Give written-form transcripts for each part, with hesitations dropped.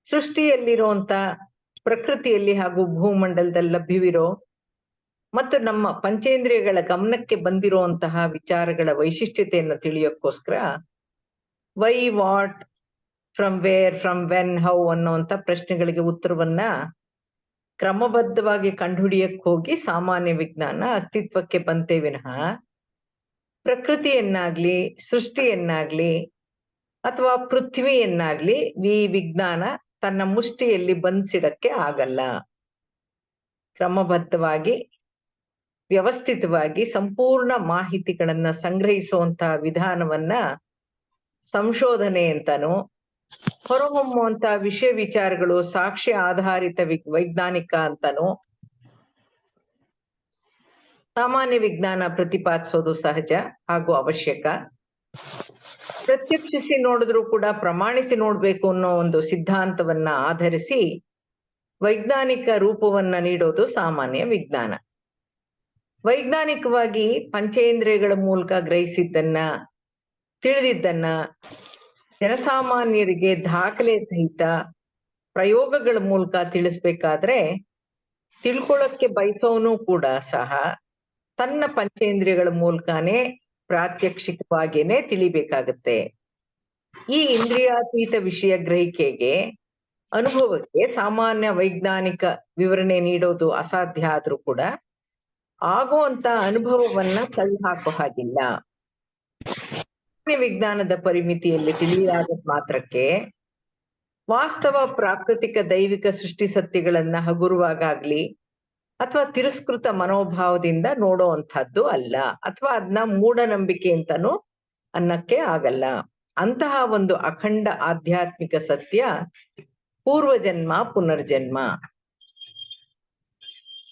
ಸೃಷ್ಟಿಯಲ್ಲಿರುವಂತ ಪ್ರಕೃತಿಯಲ್ಲಿ ಹಾಗೂ ಭೂಮಂಡಲದಲ್ಲಿ ಲಭ್ಯವಿರೋ ಮತ್ತು ನಮ್ಮ ಪಂಚೇಂದ್ರಿಯಗಳ ಗಮನಕ್ಕೆ ಬಂದಿರುವಂತಹ ವಿಚಾರಗಳ ವೈಶಿಷ್ಟ್ಯತೆಯನ್ನು ತಿಳಿಯೋಕ್ಕೋಸ್ಕರ why, what, from where, from when, how ಅನ್ನುವಂಥ ಪ್ರಶ್ನೆಗಳಿಗೆ ಉತ್ತರವನ್ನ ಕ್ರಮಬದ್ಧವಾಗಿ ಕಂಡುಹಿಡಿಯಕ್ಕೆ ಹೋಗಿ ಸಾಮಾನ್ಯ ವಿಜ್ಞಾನ ಅಸ್ತಿತ್ವಕ್ಕೆ ಬಂತೇ ವಿನಃ ಪ್ರಕೃತಿಯನ್ನಾಗ್ಲಿ ಸೃಷ್ಟಿಯನ್ನಾಗ್ಲಿ ಅಥವಾ ಪೃಥ್ವಿಯನ್ನಾಗ್ಲಿ ಈ ವಿಜ್ಞಾನ ತನ್ನ ಮುಷ್ಟಿಯಲ್ಲಿ ಬಂಧಿಸಿಡಕ್ಕೆ ಆಗಲ್ಲ. ಕ್ರಮಬದ್ಧವಾಗಿ ವ್ಯವಸ್ಥಿತವಾಗಿ ಸಂಪೂರ್ಣ ಮಾಹಿತಿಗಳನ್ನ ಸಂಗ್ರಹಿಸುವಂತಹ ವಿಧಾನವನ್ನ ಸಂಶೋಧನೆ ಅಂತಾನು, ಹೊರಹೊಮ್ಮುವಂತ ವಿಷಯ ವಿಚಾರಗಳು ಸಾಕ್ಷ್ಯ ಆಧಾರಿತ ವೈಜ್ಞಾನಿಕ ಅಂತಾನು ಸಾಮಾನ್ಯ ವಿಜ್ಞಾನ ಪ್ರತಿಪಾದಿಸೋದು ಸಹಜ ಹಾಗೂ ಅವಶ್ಯಕ. ಪ್ರತ್ಯಕ್ಷಿಸಿ ನೋಡಿದ್ರು ಕೂಡ ಪ್ರಮಾಣಿಸಿ ನೋಡ್ಬೇಕು ಅನ್ನೋ ಒಂದು ಸಿದ್ಧಾಂತವನ್ನ ಆಧರಿಸಿ ವೈಜ್ಞಾನಿಕ ರೂಪವನ್ನ ನೀಡೋದು ಸಾಮಾನ್ಯ ವಿಜ್ಞಾನ. ವೈಜ್ಞಾನಿಕವಾಗಿ ಪಂಚೇಂದ್ರಿಯಗಳ ಮೂಲಕ ಗ್ರಹಿಸಿದ್ದನ್ನ ತಿಳಿದಿದ್ದನ್ನ ಜನಸಾಮಾನ್ಯರಿಗೆ ದಾಖಲೆ ಸಹಿತ ಪ್ರಯೋಗಗಳ ಮೂಲಕ ತಿಳಿಸ್ಬೇಕಾದ್ರೆ ತಿಳ್ಕೊಳ್ಳಕ್ಕೆ ಬಯಸೋನು ಕೂಡ ಸಹ ತನ್ನ ಪಂಚೇಂದ್ರಿಯಗಳ ಮೂಲಕನೇ ಪ್ರಾತ್ಯಕ್ಷಿಕವಾಗಿಯೇ ತಿಳಿಬೇಕಾಗತ್ತೆ. ಈ ಇಂದ್ರಿಯಾತೀತ ವಿಷಯ ಗ್ರಹಿಕೆಗೆ ಅನುಭವಕ್ಕೆ ಸಾಮಾನ್ಯ ವೈಜ್ಞಾನಿಕ ವಿವರಣೆ ನೀಡೋದು ಅಸಾಧ್ಯ ಆದ್ರೂ ಕೂಡ ಆಗುವಂತ ಅನುಭವವನ್ನ ತಳ್ಳಿ ಹಾಕೋ ಹಾಗಿಲ್ಲ. ವಿಜ್ಞಾನದ ಪರಿಮಿತಿಯಲ್ಲಿ ತಿಳಿಯಾದ ಮಾತ್ರಕ್ಕೆ ವಾಸ್ತವ ಪ್ರಾಕೃತಿಕ ದೈವಿಕ ಸೃಷ್ಟಿ ಸತ್ಯಗಳನ್ನ ಹಗುರವಾಗ್ಲಿ ಅಥವಾ ತಿರಸ್ಕೃತ ಮನೋಭಾವದಿಂದ ನೋಡೋವಂಥದ್ದು ಅಲ್ಲ, ಅಥವಾ ಅದನ್ನ ಮೂಢನಂಬಿಕೆ ಅಂತಾನು ಅನ್ನಕ್ಕೆ ಆಗಲ್ಲ. ಅಂತಹ ಒಂದು ಅಖಂಡ ಆಧ್ಯಾತ್ಮಿಕ ಸತ್ಯ ಪೂರ್ವಜನ್ಮ ಪುನರ್ಜನ್ಮ.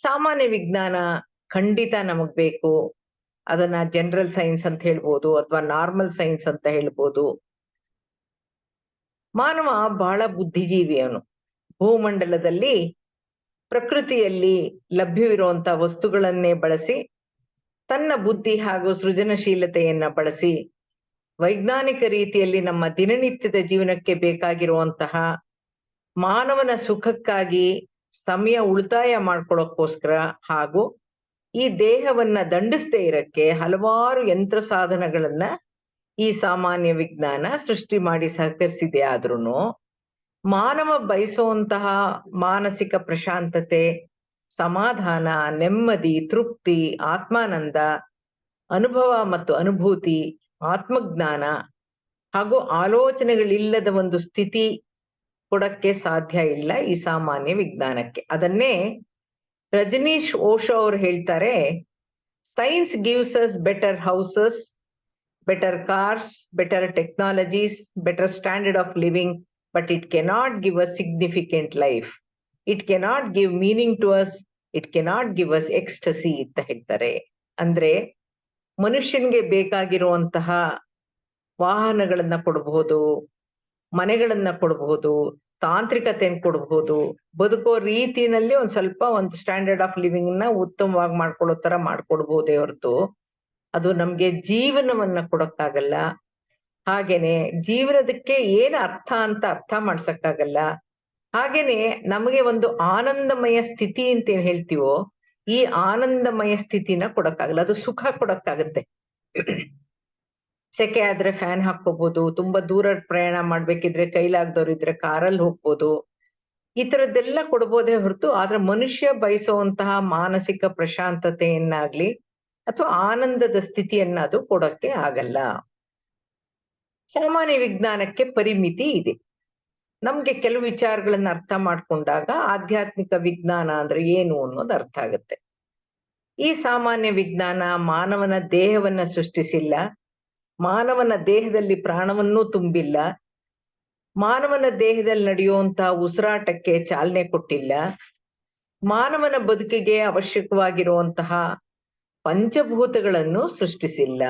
ಸಾಮಾನ್ಯ ವಿಜ್ಞಾನ ಖಂಡಿತ ನಮಗ್ ಬೇಕು. ಅದನ್ನ ಜನರಲ್ ಸೈನ್ಸ್ ಅಂತ ಹೇಳ್ಬೋದು ಅಥವಾ ನಾರ್ಮಲ್ ಸೈನ್ಸ್ ಅಂತ ಹೇಳ್ಬೋದು. ಮಾನವ ಬಹಳ ಬುದ್ಧಿಜೀವಿ. ಅವನು ಭೂಮಂಡಲದಲ್ಲಿ ಪ್ರಕೃತಿಯಲ್ಲಿ ಲಭ್ಯವಿರುವಂತ ವಸ್ತುಗಳನ್ನೇ ಬಳಸಿ ತನ್ನ ಬುದ್ಧಿ ಹಾಗೂ ಸೃಜನಶೀಲತೆಯನ್ನ ಬಳಸಿ ವೈಜ್ಞಾನಿಕ ರೀತಿಯಲ್ಲಿ ನಮ್ಮ ದಿನನಿತ್ಯದ ಜೀವನಕ್ಕೆ ಬೇಕಾಗಿರುವಂತಹ ಮಾನವನ ಸುಖಕ್ಕಾಗಿ ಸಮಯ ಉಳಿತಾಯ ಮಾಡ್ಕೊಳ್ಳೋಕ್ಕೋಸ್ಕರ ಹಾಗೂ ಈ ದೇಹವನ್ನ ದಂಡಿಸದೇ ಇರಕ್ಕೆ ಹಲವಾರು ಯಂತ್ರ ಸಾಧನಗಳನ್ನ ಈ ಸಾಮಾನ್ಯ ವಿಜ್ಞಾನ ಸೃಷ್ಟಿ ಮಾಡಿ ಸಹಕರಿಸಿದೆ. ಆದ್ರೂ ಮಾನವ ಬಯಸುವಂತಹ ಮಾನಸಿಕ ಪ್ರಶಾಂತತೆ, ಸಮಾಧಾನ, ನೆಮ್ಮದಿ, ತೃಪ್ತಿ, ಆತ್ಮಾನಂದ, ಅನುಭವ ಮತ್ತು ಅನುಭೂತಿ, ಆತ್ಮಜ್ಞಾನ ಹಾಗೂ ಆಲೋಚನೆಗಳಿಲ್ಲದ ಒಂದು ಸ್ಥಿತಿ ಕೊಡಕ್ಕೆ ಸಾಧ್ಯ ಇಲ್ಲ ಈ ಸಾಮಾನ್ಯ ವಿಜ್ಞಾನಕ್ಕೆ. ಅದನ್ನೇ ರಜನೀಶ್ ಓಶೋ ಅವರು ಹೇಳ್ತಾರೆ, science gives us better houses, better cars, better technologies, better standard of living, but it cannot give us significant life. It cannot give meaning to us, it cannot give us ecstasy ಅಂತ ಹೇಳ್ತಾರೆ. ಅಂದ್ರೆ ಮನುಷ್ಯನ್ಗೆ ಬೇಕಾಗಿರುವಂತಹ ವಾಹನಗಳನ್ನ ಕೊಡಬಹುದು, ಮನೆಗಳನ್ನ ಕೊಡಬಹುದು, ತಾಂತ್ರಿಕತೆಯನ್ನು ಕೊಡಬಹುದು, ಬದುಕೋ ರೀತಿನಲ್ಲಿ ಒಂದು ಸ್ಟ್ಯಾಂಡರ್ಡ್ ಆಫ್ ಲಿವಿಂಗ್ ನ ಉತ್ತಮವಾಗಿ ಮಾಡ್ಕೊಳ್ಳೋ ತರ ಮಾಡ್ಕೊಡ್ಬೋದೇ ಹೊರತು ಅದು ನಮ್ಗೆ ಜೀವನವನ್ನ ಕೊಡಕ್ಕಾಗಲ್ಲ. ಹಾಗೇನೆ ಜೀವನದಕ್ಕೆ ಏನ್ ಅರ್ಥ ಮಾಡ್ಸಕ್ಕಾಗಲ್ಲ. ಹಾಗೇನೆ ನಮಗೆ ಒಂದು ಆನಂದಮಯ ಸ್ಥಿತಿ ಅಂತ ಏನ್ ಹೇಳ್ತೀವೋ ಈ ಆನಂದಮಯ ಸ್ಥಿತಿನ ಕೊಡಕ್ಕಾಗಲ್ಲ. ಅದು ಸುಖ ಕೊಡಕ್ಕಾಗತ್ತೆ. ಸೆಕೆ ಆದ್ರೆ ಫ್ಯಾನ್ ಹಾಕೋಬಹುದು, ತುಂಬಾ ದೂರ ಪ್ರಯಾಣ ಮಾಡ್ಬೇಕಿದ್ರೆ ಕೈಲಾಗ್ದವ್ರು ಇದ್ರೆ ಕಾರಲ್ಲಿ ಹೋಗ್ಬೋದು, ಈ ತರದ್ದೆಲ್ಲ ಕೊಡ್ಬೋದೇ ಹೊರತು ಆದ್ರೆ ಮನುಷ್ಯ ಬಯಸುವಂತಹ ಮಾನಸಿಕ ಪ್ರಶಾಂತತೆಯನ್ನಾಗ್ಲಿ ಅಥವಾ ಆನಂದದ ಸ್ಥಿತಿಯನ್ನ ಅದು ಕೊಡಕ್ಕೆ ಆಗಲ್ಲ. ಸಾಮಾನ್ಯ ವಿಜ್ಞಾನಕ್ಕೆ ಪರಿಮಿತಿ ಇದೆ. ನಮ್ಗೆ ಕೆಲವು ವಿಚಾರಗಳನ್ನ ಅರ್ಥ ಮಾಡ್ಕೊಂಡಾಗ ಆಧ್ಯಾತ್ಮಿಕ ವಿಜ್ಞಾನ ಅಂದ್ರೆ ಏನು ಅನ್ನೋದು ಅರ್ಥ ಆಗುತ್ತೆ. ಈ ಸಾಮಾನ್ಯ ವಿಜ್ಞಾನ ಮಾನವನ ದೇಹವನ್ನ ಸೃಷ್ಟಿಸಿಲ್ಲ, ಮಾನವನ ದೇಹದಲ್ಲಿ ಪ್ರಾಣವನ್ನೂ ತುಂಬಿಲ್ಲ, ಮಾನವನ ದೇಹದಲ್ಲಿ ನಡೆಯುವಂತಹ ಉಸಿರಾಟಕ್ಕೆ ಚಾಲನೆ ಕೊಟ್ಟಿಲ್ಲ, ಮಾನವನ ಬದುಕಿಗೆ ಅವಶ್ಯಕವಾಗಿರುವಂತಹ ಪಂಚಭೂತಗಳನ್ನು ಸೃಷ್ಟಿಸಿಲ್ಲ.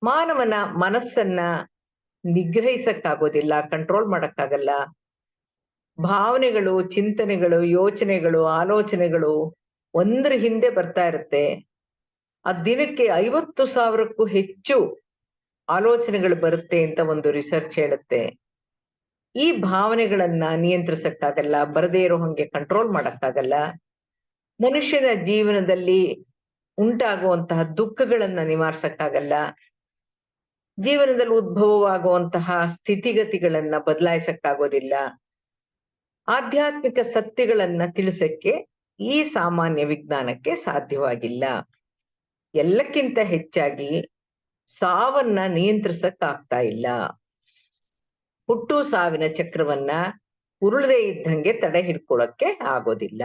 ಮಾನವನ ಮನಸ್ಸನ್ನ ನಿಗ್ರಹಿಸಕ್ಕಾಗೋದಿಲ್ಲ, ಕಂಟ್ರೋಲ್ ಮಾಡಕ್ಕಾಗಲ್ಲ. ಭಾವನೆಗಳು, ಚಿಂತನೆಗಳು, ಯೋಚನೆಗಳು, ಆಲೋಚನೆಗಳು ಒಂದ್ರ ಹಿಂದೆ ಬರ್ತಾ ಇರುತ್ತೆ. ಆ ದಿನಕ್ಕೆ 50,000ಕ್ಕೂ ಹೆಚ್ಚು ಆಲೋಚನೆಗಳು ಬರುತ್ತೆ ಅಂತ ಒಂದು ರಿಸರ್ಚ್ ಹೇಳುತ್ತೆ. ಈ ಭಾವನೆಗಳನ್ನ ನಿಯಂತ್ರಿಸಕ್ಕಾಗಲ್ಲ, ಬರದೇ ಇರೋ ಹಂಗೆ ಕಂಟ್ರೋಲ್ ಮಾಡಕ್ಕಾಗಲ್ಲ. ಮನುಷ್ಯನ ಜೀವನದಲ್ಲಿ ಉಂಟಾಗುವಂತಹ ದುಃಖಗಳನ್ನ ನಿವಾರಿಸಕ್ಕಾಗಲ್ಲ. ಜೀವನದಲ್ಲಿ ಉದ್ಭವವಾಗುವಂತಹ ಸ್ಥಿತಿಗತಿಗಳನ್ನ ಬದಲಾಯಿಸಕ್ಕಾಗೋದಿಲ್ಲ. ಆಧ್ಯಾತ್ಮಿಕ ಸತ್ಯಗಳನ್ನ ತಿಳಿಸಕ್ಕೆ ಈ ಸಾಮಾನ್ಯ ವಿಜ್ಞಾನಕ್ಕೆ ಸಾಧ್ಯವಾಗಿಲ್ಲ. ಎಲ್ಲಕ್ಕಿಂತ ಹೆಚ್ಚಾಗಿ ಸಾವನ್ನ ನಿಯಂತ್ರಿಸಕ್ಕಾಗ್ತಾ ಇಲ್ಲ. ಹುಟ್ಟು ಸಾವಿನ ಚಕ್ರವನ್ನ ಉರುಳದೇ ಇದ್ದಂಗೆ ತಡೆ ಹಿಡ್ಕೊಳಕ್ಕೆ ಆಗೋದಿಲ್ಲ.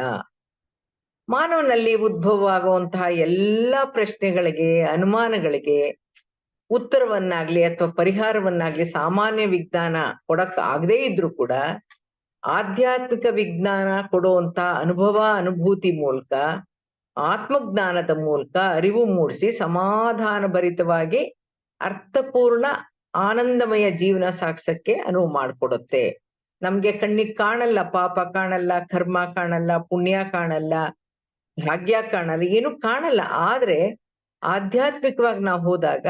ಮಾನವನಲ್ಲಿ ಉದ್ಭವವಾಗುವಂತಹ ಎಲ್ಲಾ ಪ್ರಶ್ನೆಗಳಿಗೆ, ಅನುಮಾನಗಳಿಗೆ ಉತ್ತರವನ್ನಾಗ್ಲಿ ಅಥವಾ ಪರಿಹಾರವನ್ನಾಗ್ಲಿ ಸಾಮಾನ್ಯ ವಿಜ್ಞಾನ ಕೊಡಕ್ ಆಗದೇ ಇದ್ರೂ ಕೂಡ ಆಧ್ಯಾತ್ಮಿಕ ವಿಜ್ಞಾನ ಕೊಡುವಂತ ಅನುಭವ, ಅನುಭೂತಿ ಮೂಲಕ, ಆತ್ಮಜ್ಞಾನದ ಮೂಲಕ ಅರಿವು ಮೂಡಿಸಿ ಸಮಾಧಾನ ಭರಿತವಾಗಿ ಅರ್ಥಪೂರ್ಣ ಆನಂದಮಯ ಜೀವನ ಸಾಗಿಸಕ್ಕೆ ಅನುವು ಮಾಡಿಕೊಡುತ್ತೆ. ನಮ್ಗೆ ಕಣ್ಣಿಗೆ ಕಾಣಲ್ಲ, ಪಾಪ ಕಾಣಲ್ಲ, ಕರ್ಮ ಕಾಣಲ್ಲ, ಪುಣ್ಯ ಕಾಣಲ್ಲ, ಭಾಗ್ಯ ಕಾಣಲ್ಲ, ಏನು ಕಾಣಲ್ಲ. ಆದ್ರೆ ಆಧ್ಯಾತ್ಮಿಕವಾಗಿ ನಾವು ಹೋದಾಗ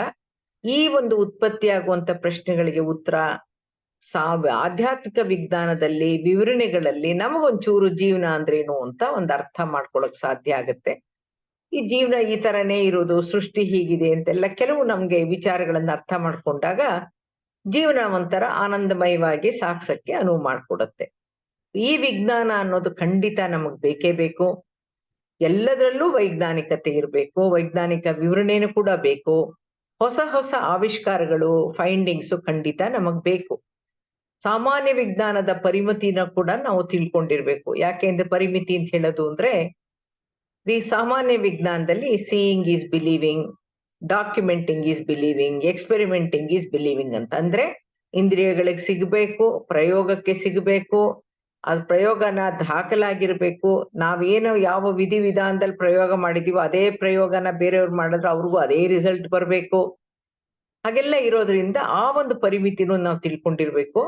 ಈ ಒಂದು ಉತ್ಪತ್ತಿಯಾಗುವಂತ ಪ್ರಶ್ನೆಗಳಿಗೆ ಉತ್ತರ ಆಧ್ಯಾತ್ಮಿಕ ವಿಜ್ಞಾನದಲ್ಲಿ, ವಿವರಣೆಗಳಲ್ಲಿ ನಮಗೊಂಚೂರು ಜೀವನ ಅಂದ್ರೇನು ಅಂತ ಒಂದು ಅರ್ಥ ಮಾಡ್ಕೊಳಕ್ ಸಾಧ್ಯ ಆಗತ್ತೆ. ಈ ಜೀವನ ಈ ತರನೇ ಇರೋದು, ಸೃಷ್ಟಿ ಹೀಗಿದೆ ಅಂತೆಲ್ಲ ಕೆಲವು ನಮ್ಗೆ ವಿಚಾರಗಳನ್ನ ಅರ್ಥ ಮಾಡ್ಕೊಂಡಾಗ ಜೀವನ ಒಂಥರ ಆನಂದಮಯವಾಗಿ ಸಾಗ್ಸಕ್ಕೆ ಅನುವು ಮಾಡ್ಕೊಡುತ್ತೆ. ಈ ವಿಜ್ಞಾನ ಅನ್ನೋದು ಖಂಡಿತ ನಮಗ್ ಬೇಕೇ ಬೇಕು. ಎಲ್ಲದರಲ್ಲೂ ವೈಜ್ಞಾನಿಕತೆ ಇರಬೇಕು, ವೈಜ್ಞಾನಿಕ ವಿವರಣೆನೂ ಕೂಡ ಬೇಕು. ಹೊಸ ಹೊಸ ಆವಿಷ್ಕಾರಗಳು, ಫೈಂಡಿಂಗ್ಸು ಖಂಡಿತ ನಮಗ್ ಬೇಕು. ಸಾಮಾನ್ಯ ವಿಜ್ಞಾನದ ಪರಿಮಿತಿನ ಕೂಡ ನಾವು ತಿಳ್ಕೊಂಡಿರ್ಬೇಕು. ಯಾಕೆಂದ್ರೆ ಪರಿಮಿತಿ ಅಂತ ಹೇಳೋದು ಅಂದ್ರೆ, ಈ ಸಾಮಾನ್ಯ ವಿಜ್ಞಾನದಲ್ಲಿ seeing is believing, documenting is believing, experimenting is believing ಅಂತ. ಅಂದ್ರೆ ಇಂದ್ರಿಯಗಳಿಗೆ ಸಿಗಬೇಕು, ಪ್ರಯೋಗಕ್ಕೆ ಸಿಗಬೇಕು, ಅದ್ ಪ್ರಯೋಗನ ದಾಖಲಾಗಿರ್ಬೇಕು. ನಾವೇನೋ ಯಾವ ವಿಧಾನದಲ್ಲಿ ಪ್ರಯೋಗ ಮಾಡಿದೀವೋ ಅದೇ ಪ್ರಯೋಗನ ಬೇರೆಯವ್ರು ಮಾಡಿದ್ರೆ ಅವ್ರಿಗೂ ಅದೇ ರಿಸಲ್ಟ್ ಬರ್ಬೇಕು. ಹಾಗೆಲ್ಲ ಇರೋದ್ರಿಂದ ಆ ಒಂದು ಪರಿಮಿತಿನೂ ನಾವು ತಿಳ್ಕೊಂಡಿರ್ಬೇಕು.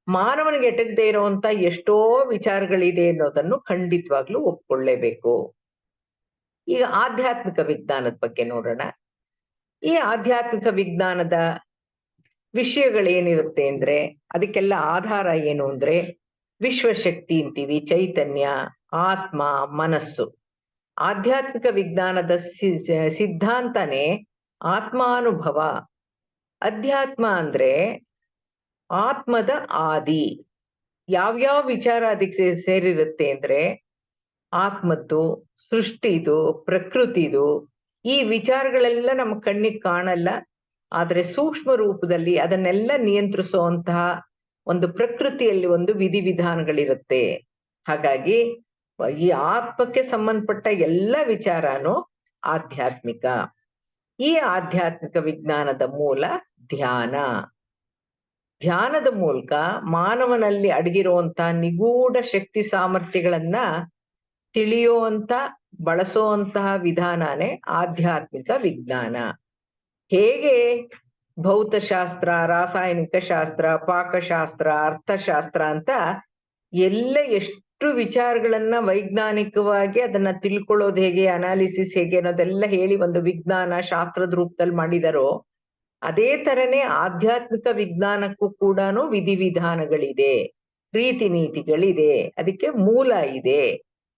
ಮಾನವನಿಗೆ ಎಟಕದೇ ಇರುವಂತ ಎಷ್ಟೋ ವಿಚಾರಗಳಿದೆ ಅನ್ನೋದನ್ನು ಖಂಡಿತವಾಗ್ಲೂ ಒಪ್ಕೊಳ್ಳೇಬೇಕು. ಈಗ ಆಧ್ಯಾತ್ಮಿಕ ವಿಜ್ಞಾನದ ಬಗ್ಗೆ ನೋಡೋಣ. ಈ ಆಧ್ಯಾತ್ಮಿಕ ವಿಜ್ಞಾನದ ವಿಷಯಗಳೇನಿರುತ್ತೆ ಅಂದ್ರೆ, ಅದಕ್ಕೆಲ್ಲ ಆಧಾರ ಏನು ಅಂದ್ರೆ ವಿಶ್ವಶಕ್ತಿ ಅಂತೀವಿ, ಚೈತನ್ಯ, ಆತ್ಮ, ಮನಸ್ಸು. ಆಧ್ಯಾತ್ಮಿಕ ವಿಜ್ಞಾನದ ಸಿದ್ಧಾಂತನೇ ಆತ್ಮಾನುಭವ. ಅಧ್ಯಾತ್ಮ ಅಂದ್ರೆ ಆತ್ಮದ ಆದಿ. ಯಾವ್ಯಾವ ವಿಚಾರ ಅದಕ್ಕೆ ಸೇರಿರುತ್ತೆ ಅಂದ್ರೆ ಆತ್ಮದ್ದು, ಸೃಷ್ಟಿದು, ಪ್ರಕೃತಿದು. ಈ ವಿಚಾರಗಳೆಲ್ಲ ನಮ್ಮ ಕಣ್ಣಿಗೆ ಕಾಣಲ್ಲ, ಆದ್ರೆ ಸೂಕ್ಷ್ಮ ರೂಪದಲ್ಲಿ ಅದನ್ನೆಲ್ಲ ನಿಯಂತ್ರಿಸುವಂತಹ ಒಂದು ಪ್ರಕೃತಿಯಲ್ಲಿ ಒಂದು ವಿಧಿವಿಧಾನಗಳಿರುತ್ತೆ. ಹಾಗಾಗಿ ಈ ಆತ್ಮಕ್ಕೆ ಸಂಬಂಧಪಟ್ಟ ಎಲ್ಲ ವಿಚಾರನೂ ಆಧ್ಯಾತ್ಮಿಕ. ಈ ಆಧ್ಯಾತ್ಮಿಕ ವಿಜ್ಞಾನದ ಮೂಲ ಧ್ಯಾನ. ಧ್ಯಾನದ ಮೂಲಕ ಮಾನವನಲ್ಲಿ ಅಡಗಿರುವಂತ ನಿಗೂಢ ಶಕ್ತಿ ಸಾಮರ್ಥ್ಯಗಳನ್ನ ತಿಳಿಯುವಂತ, ಬಳಸುವಂತಹ ವಿಧಾನನೇ ಆಧ್ಯಾತ್ಮಿಕ ವಿಜ್ಞಾನ. ಹೇಗೆ ಭೌತಶಾಸ್ತ್ರ, ರಾಸಾಯನಿಕ ಶಾಸ್ತ್ರ, ಪಾಕಶಾಸ್ತ್ರ, ಅರ್ಥಶಾಸ್ತ್ರ ಅಂತ ಎಲ್ಲ ಎಷ್ಟು ವಿಚಾರಗಳನ್ನ ವೈಜ್ಞಾನಿಕವಾಗಿ ಅದನ್ನ ತಿಳ್ಕೊಳ್ಳೋದು ಹೇಗೆ, ಅನಾಲಿಸಿಸ್ ಹೇಗೆ ಅನ್ನೋದೆಲ್ಲ ಹೇಳಿ ಒಂದು ವಿಜ್ಞಾನ ಶಾಸ್ತ್ರದ ರೂಪದಲ್ಲಿ ಮಾಡಿದಾರೋ, ಅದೇ ತರನೇ ಆಧ್ಯಾತ್ಮಿಕ ವಿಜ್ಞಾನಕ್ಕೂ ಕೂಡ ವಿಧಿವಿಧಾನಗಳಿದೆ, ರೀತಿ ನೀತಿಗಳಿದೆ, ಅದಕ್ಕೆ ಮೂಲ ಇದೆ,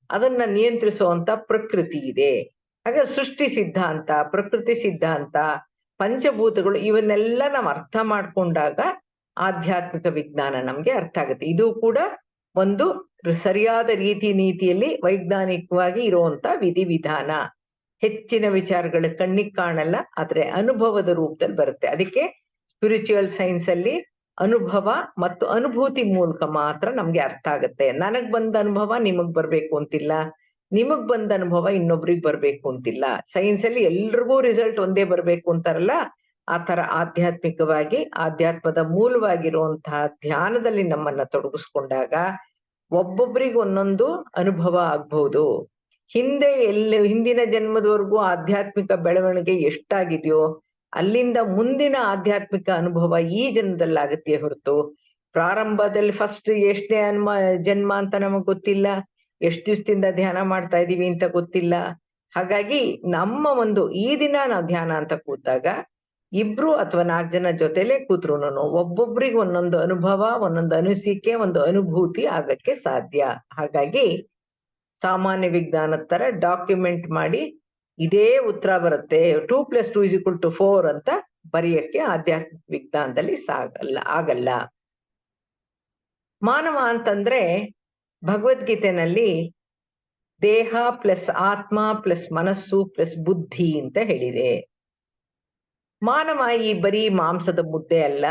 ಅದನ್ನ ನಿಯಂತ್ರಿಸುವಂತ ಪ್ರಕೃತಿ ಇದೆ. ಹಾಗೆ ಸೃಷ್ಟಿ ಸಿದ್ಧಾಂತ, ಪ್ರಕೃತಿ ಸಿದ್ಧಾಂತ, ಪಂಚಭೂತಗಳು, ಇವನ್ನೆಲ್ಲ ನಾವು ಅರ್ಥ ಮಾಡ್ಕೊಂಡಾಗ ಆಧ್ಯಾತ್ಮಿಕ ವಿಜ್ಞಾನ ನಮ್ಗೆ ಅರ್ಥ ಆಗುತ್ತೆ. ಇದು ಕೂಡ ಒಂದು ಸರಿಯಾದ ರೀತಿ ನೀತಿಯಲ್ಲಿ ವೈಜ್ಞಾನಿಕವಾಗಿ ಇರುವಂತ ವಿಧಿವಿಧಾನ. ಹೆಚ್ಚಿನ ವಿಚಾರಗಳು ಕಣ್ಣಿಗೆ ಕಾಣಲ್ಲ, ಆದ್ರೆ ಅನುಭವದ ರೂಪದಲ್ಲಿ ಬರುತ್ತೆ. ಅದಕ್ಕೆ ಸ್ಪಿರಿಚುವಲ್ ಸೈನ್ಸ್ ಅಲ್ಲಿ ಅನುಭವ ಮತ್ತು ಅನುಭೂತಿ ಮೂಲಕ ಮಾತ್ರ ನಮ್ಗೆ ಅರ್ಥ ಆಗುತ್ತೆ. ನನಗ್ ಬಂದ ಅನುಭವ ನಿಮಗ್ ಬರ್ಬೇಕು ಅಂತಿಲ್ಲ, ನಿಮಗ್ ಬಂದ ಅನುಭವ ಇನ್ನೊಬ್ರಿಗೆ ಬರ್ಬೇಕು ಅಂತಿಲ್ಲ. ಸೈನ್ಸ್ ಅಲ್ಲಿ ಎಲ್ರಿಗೂ ರಿಸಲ್ಟ್ ಒಂದೇ ಬರ್ಬೇಕು ಅಂತಾರಲ್ಲ, ಆ ತರ ಆಧ್ಯಾತ್ಮಿಕವಾಗಿ ಆಧ್ಯಾತ್ಮದ ಮೂಲವಾಗಿರುವಂತಹ ಧ್ಯಾನದಲ್ಲಿ ನಮ್ಮನ್ನ ತೊಡಗಿಸ್ಕೊಂಡಾಗ ಒಬ್ಬೊಬ್ರಿಗೆ ಒಂದೊಂದು ಅನುಭವ ಆಗ್ಬಹುದು. ಹಿಂದಿನ ಜನ್ಮದವರೆಗೂ ಆಧ್ಯಾತ್ಮಿಕ ಬೆಳವಣಿಗೆ ಎಷ್ಟಾಗಿದೆಯೋ ಅಲ್ಲಿಂದ ಮುಂದಿನ ಆಧ್ಯಾತ್ಮಿಕ ಅನುಭವ ಈ ಜನ್ಮದಲ್ಲಾಗತ್ತೆ ಹೊರತು ಪ್ರಾರಂಭದಲ್ಲಿ ಫಸ್ಟ್ ಎಷ್ಟೇ ಜನ್ಮ ಅಂತ ನಮಗ್ ಗೊತ್ತಿಲ್ಲ, ಎಷ್ಟು ದಿವಸದಿಂದ ಧ್ಯಾನ ಮಾಡ್ತಾ ಇದೀವಿ ಅಂತ ಗೊತ್ತಿಲ್ಲ. ಹಾಗಾಗಿ ನಮ್ಮ ಒಂದು ಈ ದಿನ ನಾವು ಧ್ಯಾನ ಅಂತ ಕೂತಾಗ ಇಬ್ರು ಅಥವಾ 4 ಜನ ಜೊತೆಲೆ ಕೂತ್ರುನು ಒಬ್ಬೊಬ್ರಿಗೆ ಒಂದೊಂದು ಅನುಭವ, ಒಂದೊಂದು ಅನಿಸಿಕೆ, ಒಂದು ಅನುಭೂತಿ ಆಗಕ್ಕೆ ಸಾಧ್ಯ. ಹಾಗಾಗಿ ಸಾಮಾನ್ಯ ವಿಜ್ಞಾನದ ತರ ಡಾಕ್ಯುಮೆಂಟ್ ಮಾಡಿ ಇದೇ ಉತ್ತರ ಬರುತ್ತೆ 2+2 = 4 ಅಂತ ಬರೆಯಕ್ಕೆ ಆಧ್ಯಾತ್ಮಿಕ ವಿಜ್ಞಾನದಲ್ಲಿ ಆಗಲ್ಲ. ಮಾನವ ಅಂತಂದ್ರೆ ಭಗವದ್ಗೀತೆನಲ್ಲಿ ದೇಹ ಪ್ಲಸ್ ಆತ್ಮ ಪ್ಲಸ್ ಮನಸ್ಸು ಪ್ಲಸ್ ಬುದ್ಧಿ ಅಂತ ಹೇಳಿದೆ. ಮಾನವ ಈ ಬರೀ ಮಾಂಸದ ಮುದ್ದೆ ಅಲ್ಲ,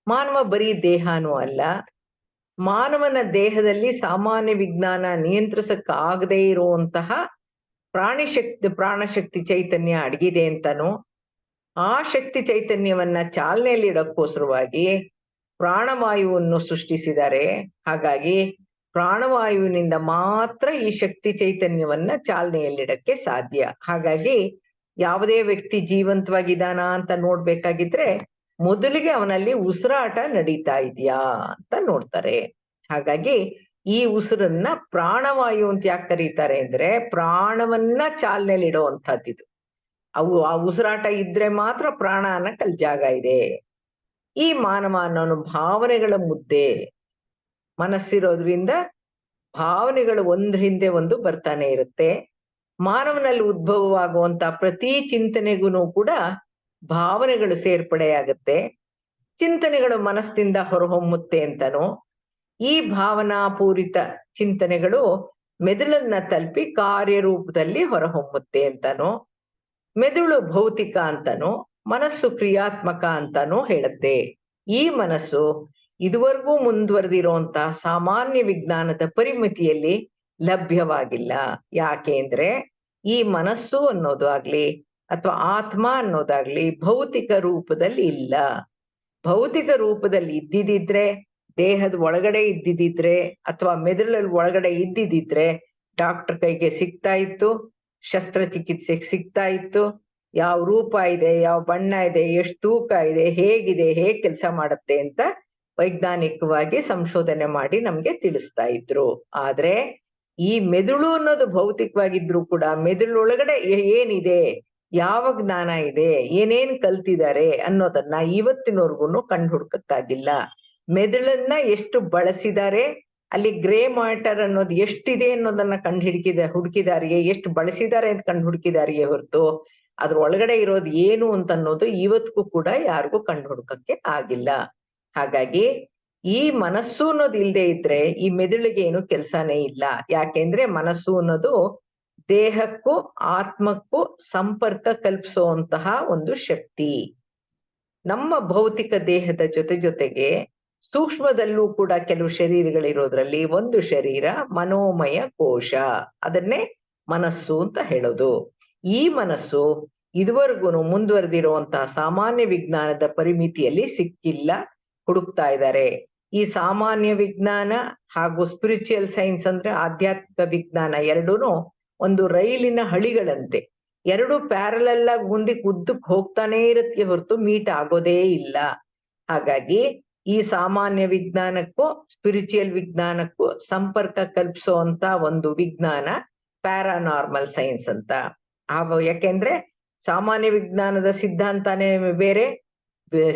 ಮಾನವ ಬರೀ ದೇಹನೂ ಅಲ್ಲ. ಮಾನವನ ದೇಹದಲ್ಲಿ ಸಾಮಾನ್ಯ ವಿಜ್ಞಾನ ನಿಯಂತ್ರಿಸಕ್ಕಾಗದೇ ಇರುವಂತಹ ಪ್ರಾಣಶಕ್ತಿ ಚೈತನ್ಯ ಅಡಗಿದೆ ಅಂತನೂ, ಆ ಶಕ್ತಿ ಚೈತನ್ಯವನ್ನ ಚಾಲನೆಯಲ್ಲಿ ಇಡಕ್ಕೋಸ್ಕರವಾಗಿ ಪ್ರಾಣವಾಯುವನ್ನು ಸೃಷ್ಟಿಸಿದ್ದಾರೆ. ಹಾಗಾಗಿ ಪ್ರಾಣವಾಯುವಿನಿಂದ ಮಾತ್ರ ಈ ಶಕ್ತಿ ಚೈತನ್ಯವನ್ನ ಚಾಲನೆಯಲ್ಲಿಡಕ್ಕೆ ಸಾಧ್ಯ. ಹಾಗಾಗಿ ಯಾವುದೇ ವ್ಯಕ್ತಿ ಜೀವಂತವಾಗಿದ್ದಾನ ಅಂತ ನೋಡ್ಬೇಕಾಗಿದ್ರೆ ಮೊದಲಿಗೆ ಅವನಲ್ಲಿ ಉಸಿರಾಟ ನಡೀತಾ ಇದೆಯಾ ಅಂತ ನೋಡ್ತಾರೆ. ಹಾಗಾಗಿ ಈ ಉಸಿರನ್ನ ಪ್ರಾಣವಾಯು ಅಂತ ಯಾಕೆ ಕರೀತಾರೆ ಅಂದ್ರೆ ಪ್ರಾಣವನ್ನ ಚಾಲನೆಯಲ್ಲಿ ಇಡುವಂತಹದ್ದು. ಆ ಉಸಿರಾಟ ಇದ್ರೆ ಮಾತ್ರ ಪ್ರಾಣ ಅನ್ನಕ್ಕೆ ಅಲ್ಲಿ ಜಾಗ ಇದೆ. ಈ ಮಾನವ ಅನ್ನೋನು ಭಾವನೆಗಳ ಮುದ್ದೆ. ಮನಸ್ಸಿರೋದ್ರಿಂದ ಭಾವನೆಗಳು ಒಂದ್ರ ಹಿಂದೆ ಒಂದು ಬರ್ತಾನೆ ಇರುತ್ತೆ. ಮಾನವನಲ್ಲಿ ಉದ್ಭವವಾಗುವಂತ ಪ್ರತಿ ಚಿಂತನೆಗೂ ಕೂಡ ಭಾವನೆಗಳು ಸೇರ್ಪಡೆಯಾಗುತ್ತೆ. ಚಿಂತನೆಗಳು ಮನಸ್ಸಿನಿಂದ ಹೊರಹೊಮ್ಮುತ್ತೆ ಅಂತನೂ, ಈ ಭಾವನಾಪೂರಿತ ಚಿಂತನೆಗಳು ಮೆದುಳನ್ನ ತಲುಪಿ ಕಾರ್ಯರೂಪದಲ್ಲಿ ಹೊರಹೊಮ್ಮುತ್ತೆ ಅಂತನೂ, ಮೆದುಳು ಭೌತಿಕ ಅಂತನೂ ಮನಸ್ಸು ಕ್ರಿಯಾತ್ಮಕ ಅಂತಾನೂ ಹೇಳುತ್ತೆ. ಈ ಮನಸ್ಸು ಇದುವರೆಗೂ ಮುಂದುವರೆದಿರುವಂತಹ ಸಾಮಾನ್ಯ ವಿಜ್ಞಾನದ ಪರಿಮಿತಿಯಲ್ಲಿ ಲಭ್ಯವಾಗಿಲ್ಲ. ಯಾಕೆ ಅಂದ್ರೆ ಈ ಮನಸ್ಸು ಅನ್ನೋದು ಆಗ್ಲಿ ಅಥವಾ ಆತ್ಮ ಅನ್ನೋದಾಗ್ಲಿ ಭೌತಿಕ ರೂಪದಲ್ಲಿ ಇಲ್ಲ. ಭೌತಿಕ ರೂಪದಲ್ಲಿ ಇದ್ದಿದ್ರೆ, ದೇಹದ ಒಳಗಡೆ ಇದ್ದಿದ್ರೆ ಅಥವಾ ಮೆದುಳಲ್ಲಿ ಒಳಗಡೆ ಇದ್ದಿದ್ರೆ ಡಾಕ್ಟರ್ ಕೈಗೆ ಸಿಗ್ತಾ ಇತ್ತು, ಶಸ್ತ್ರಚಿಕಿತ್ಸೆಗೆ ಸಿಗ್ತಾ ಇತ್ತು. ಯಾವ ರೂಪ ಇದೆ, ಯಾವ ಬಣ್ಣ ಇದೆ, ಎಷ್ಟು ತೂಕ ಇದೆ, ಹೇಗೆ ಕೆಲಸ ಮಾಡುತ್ತೆ ಅಂತ ವೈಜ್ಞಾನಿಕವಾಗಿ ಸಂಶೋಧನೆ ಮಾಡಿ ನಮ್ಗೆ ತಿಳಿಸ್ತಾ ಇದ್ರು. ಆದ್ರೆ ಈ ಮೆದುಳು ಅನ್ನೋದು ಭೌತಿಕವಾಗಿದ್ರು ಕೂಡ ಮೆದುಳೊಳಗಡೆ ಏನಿದೆ, ಯಾವ ಜ್ಞಾನ ಇದೆ, ಏನೇನ್ ಕಲ್ತಿದ್ದಾರೆ ಅನ್ನೋದನ್ನ ಇವತ್ತಿನವರೆಗೂ ಕಂಡು ಹುಡ್ಕಕ್ಕಾಗಿಲ್ಲ. ಮೆದುಳನ್ನ ಎಷ್ಟು ಬಳಸಿದ್ದಾರೆ, ಅಲ್ಲಿ ಗ್ರೇ ಮ್ಯಾಟರ್ ಅನ್ನೋದು ಎಷ್ಟಿದೆ ಅನ್ನೋದನ್ನ ಹುಡುಕಿದಾರಿಯೇ, ಎಷ್ಟು ಬಳಸಿದ್ದಾರೆ ಅಂತ ಕಂಡು ಹುಡುಕಿದಾರಿಯೇ ಹೊರತು ಅದ್ರ ಒಳಗಡೆ ಇರೋದು ಏನು ಅಂತ ಅನ್ನೋದು ಇವತ್ತಿಗೂ ಕೂಡ ಯಾರಿಗೂ ಕಂಡು ಹುಡುಕಕ್ಕೆ ಆಗಿಲ್ಲ. ಹಾಗಾಗಿ ಈ ಮನಸ್ಸು ಅನ್ನೋದು ಇಲ್ಲದೆ ಇದ್ರೆ ಈ ಮೆದುಳಿಗೆ ಏನು ಕೆಲಸನೇ ಇಲ್ಲ. ಯಾಕೆಂದ್ರೆ ಮನಸ್ಸು ಅನ್ನೋದು ದೇಹಕ್ಕೂ ಆತ್ಮಕ್ಕೂ ಸಂಪರ್ಕ ಕಲ್ಪಿಸುವಂತಹ ಒಂದು ಶಕ್ತಿ. ನಮ್ಮ ಭೌತಿಕ ದೇಹದ ಜೊತೆಗೆ ಸೂಕ್ಷ್ಮದಲ್ಲೂ ಕೂಡ ಕೆಲವು ಶರೀರಗಳಿರೋದ್ರಲ್ಲಿ ಒಂದು ಶರೀರ ಮನೋಮಯ ಕೋಶ, ಅದನ್ನೇ ಮನಸ್ಸು ಅಂತ ಹೇಳೋದು. ಈ ಮನಸ್ಸು ಇದುವರೆಗೂ ಮುಂದುವರೆದಿರುವಂತಹ ಸಾಮಾನ್ಯ ವಿಜ್ಞಾನದ ಪರಿಮಿತಿಯಲ್ಲಿ ಸಿಕ್ಕಿಲ್ಲ, ಹುಡುಕ್ತಾ ಇದ್ದಾರೆ. ಈ ಸಾಮಾನ್ಯ ವಿಜ್ಞಾನ ಹಾಗೂ ಸ್ಪಿರಿಚುವಲ್ ಸೈನ್ಸ್ ಅಂದ್ರೆ ಆಧ್ಯಾತ್ಮಿಕ ವಿಜ್ಞಾನ ಎರಡೂನು ಒಂದು ರೈಲಿನ ಹಳಿಗಳಂತೆ, ಎರಡು ಪ್ಯಾರಲಲ್ ಆಗಿ ಮುಂದಕ್ಕೆ ಉದ್ದಕ್ಕೆ ಹೋಗ್ತಾನೆ ಇರುತ್ತೆ ಹೊರತು ಮೀಟ್ ಆಗೋದೇ ಇಲ್ಲ. ಹಾಗಾಗಿ ಈ ಸಾಮಾನ್ಯ ವಿಜ್ಞಾನಕ್ಕೂ ಸ್ಪಿರಿಚುವಲ್ ವಿಜ್ಞಾನಕ್ಕೂ ಸಂಪರ್ಕ ಕಲ್ಪಿಸುವಂತ ಒಂದು ವಿಜ್ಞಾನ ಪ್ಯಾರಾನಾರ್ಮಲ್ ಸೈನ್ಸ್ ಅಂತ. ಯಾಕೆಂದ್ರೆ ಸಾಮಾನ್ಯ ವಿಜ್ಞಾನದ ಸಿದ್ಧಾಂತನೇ ಬೇರೆ,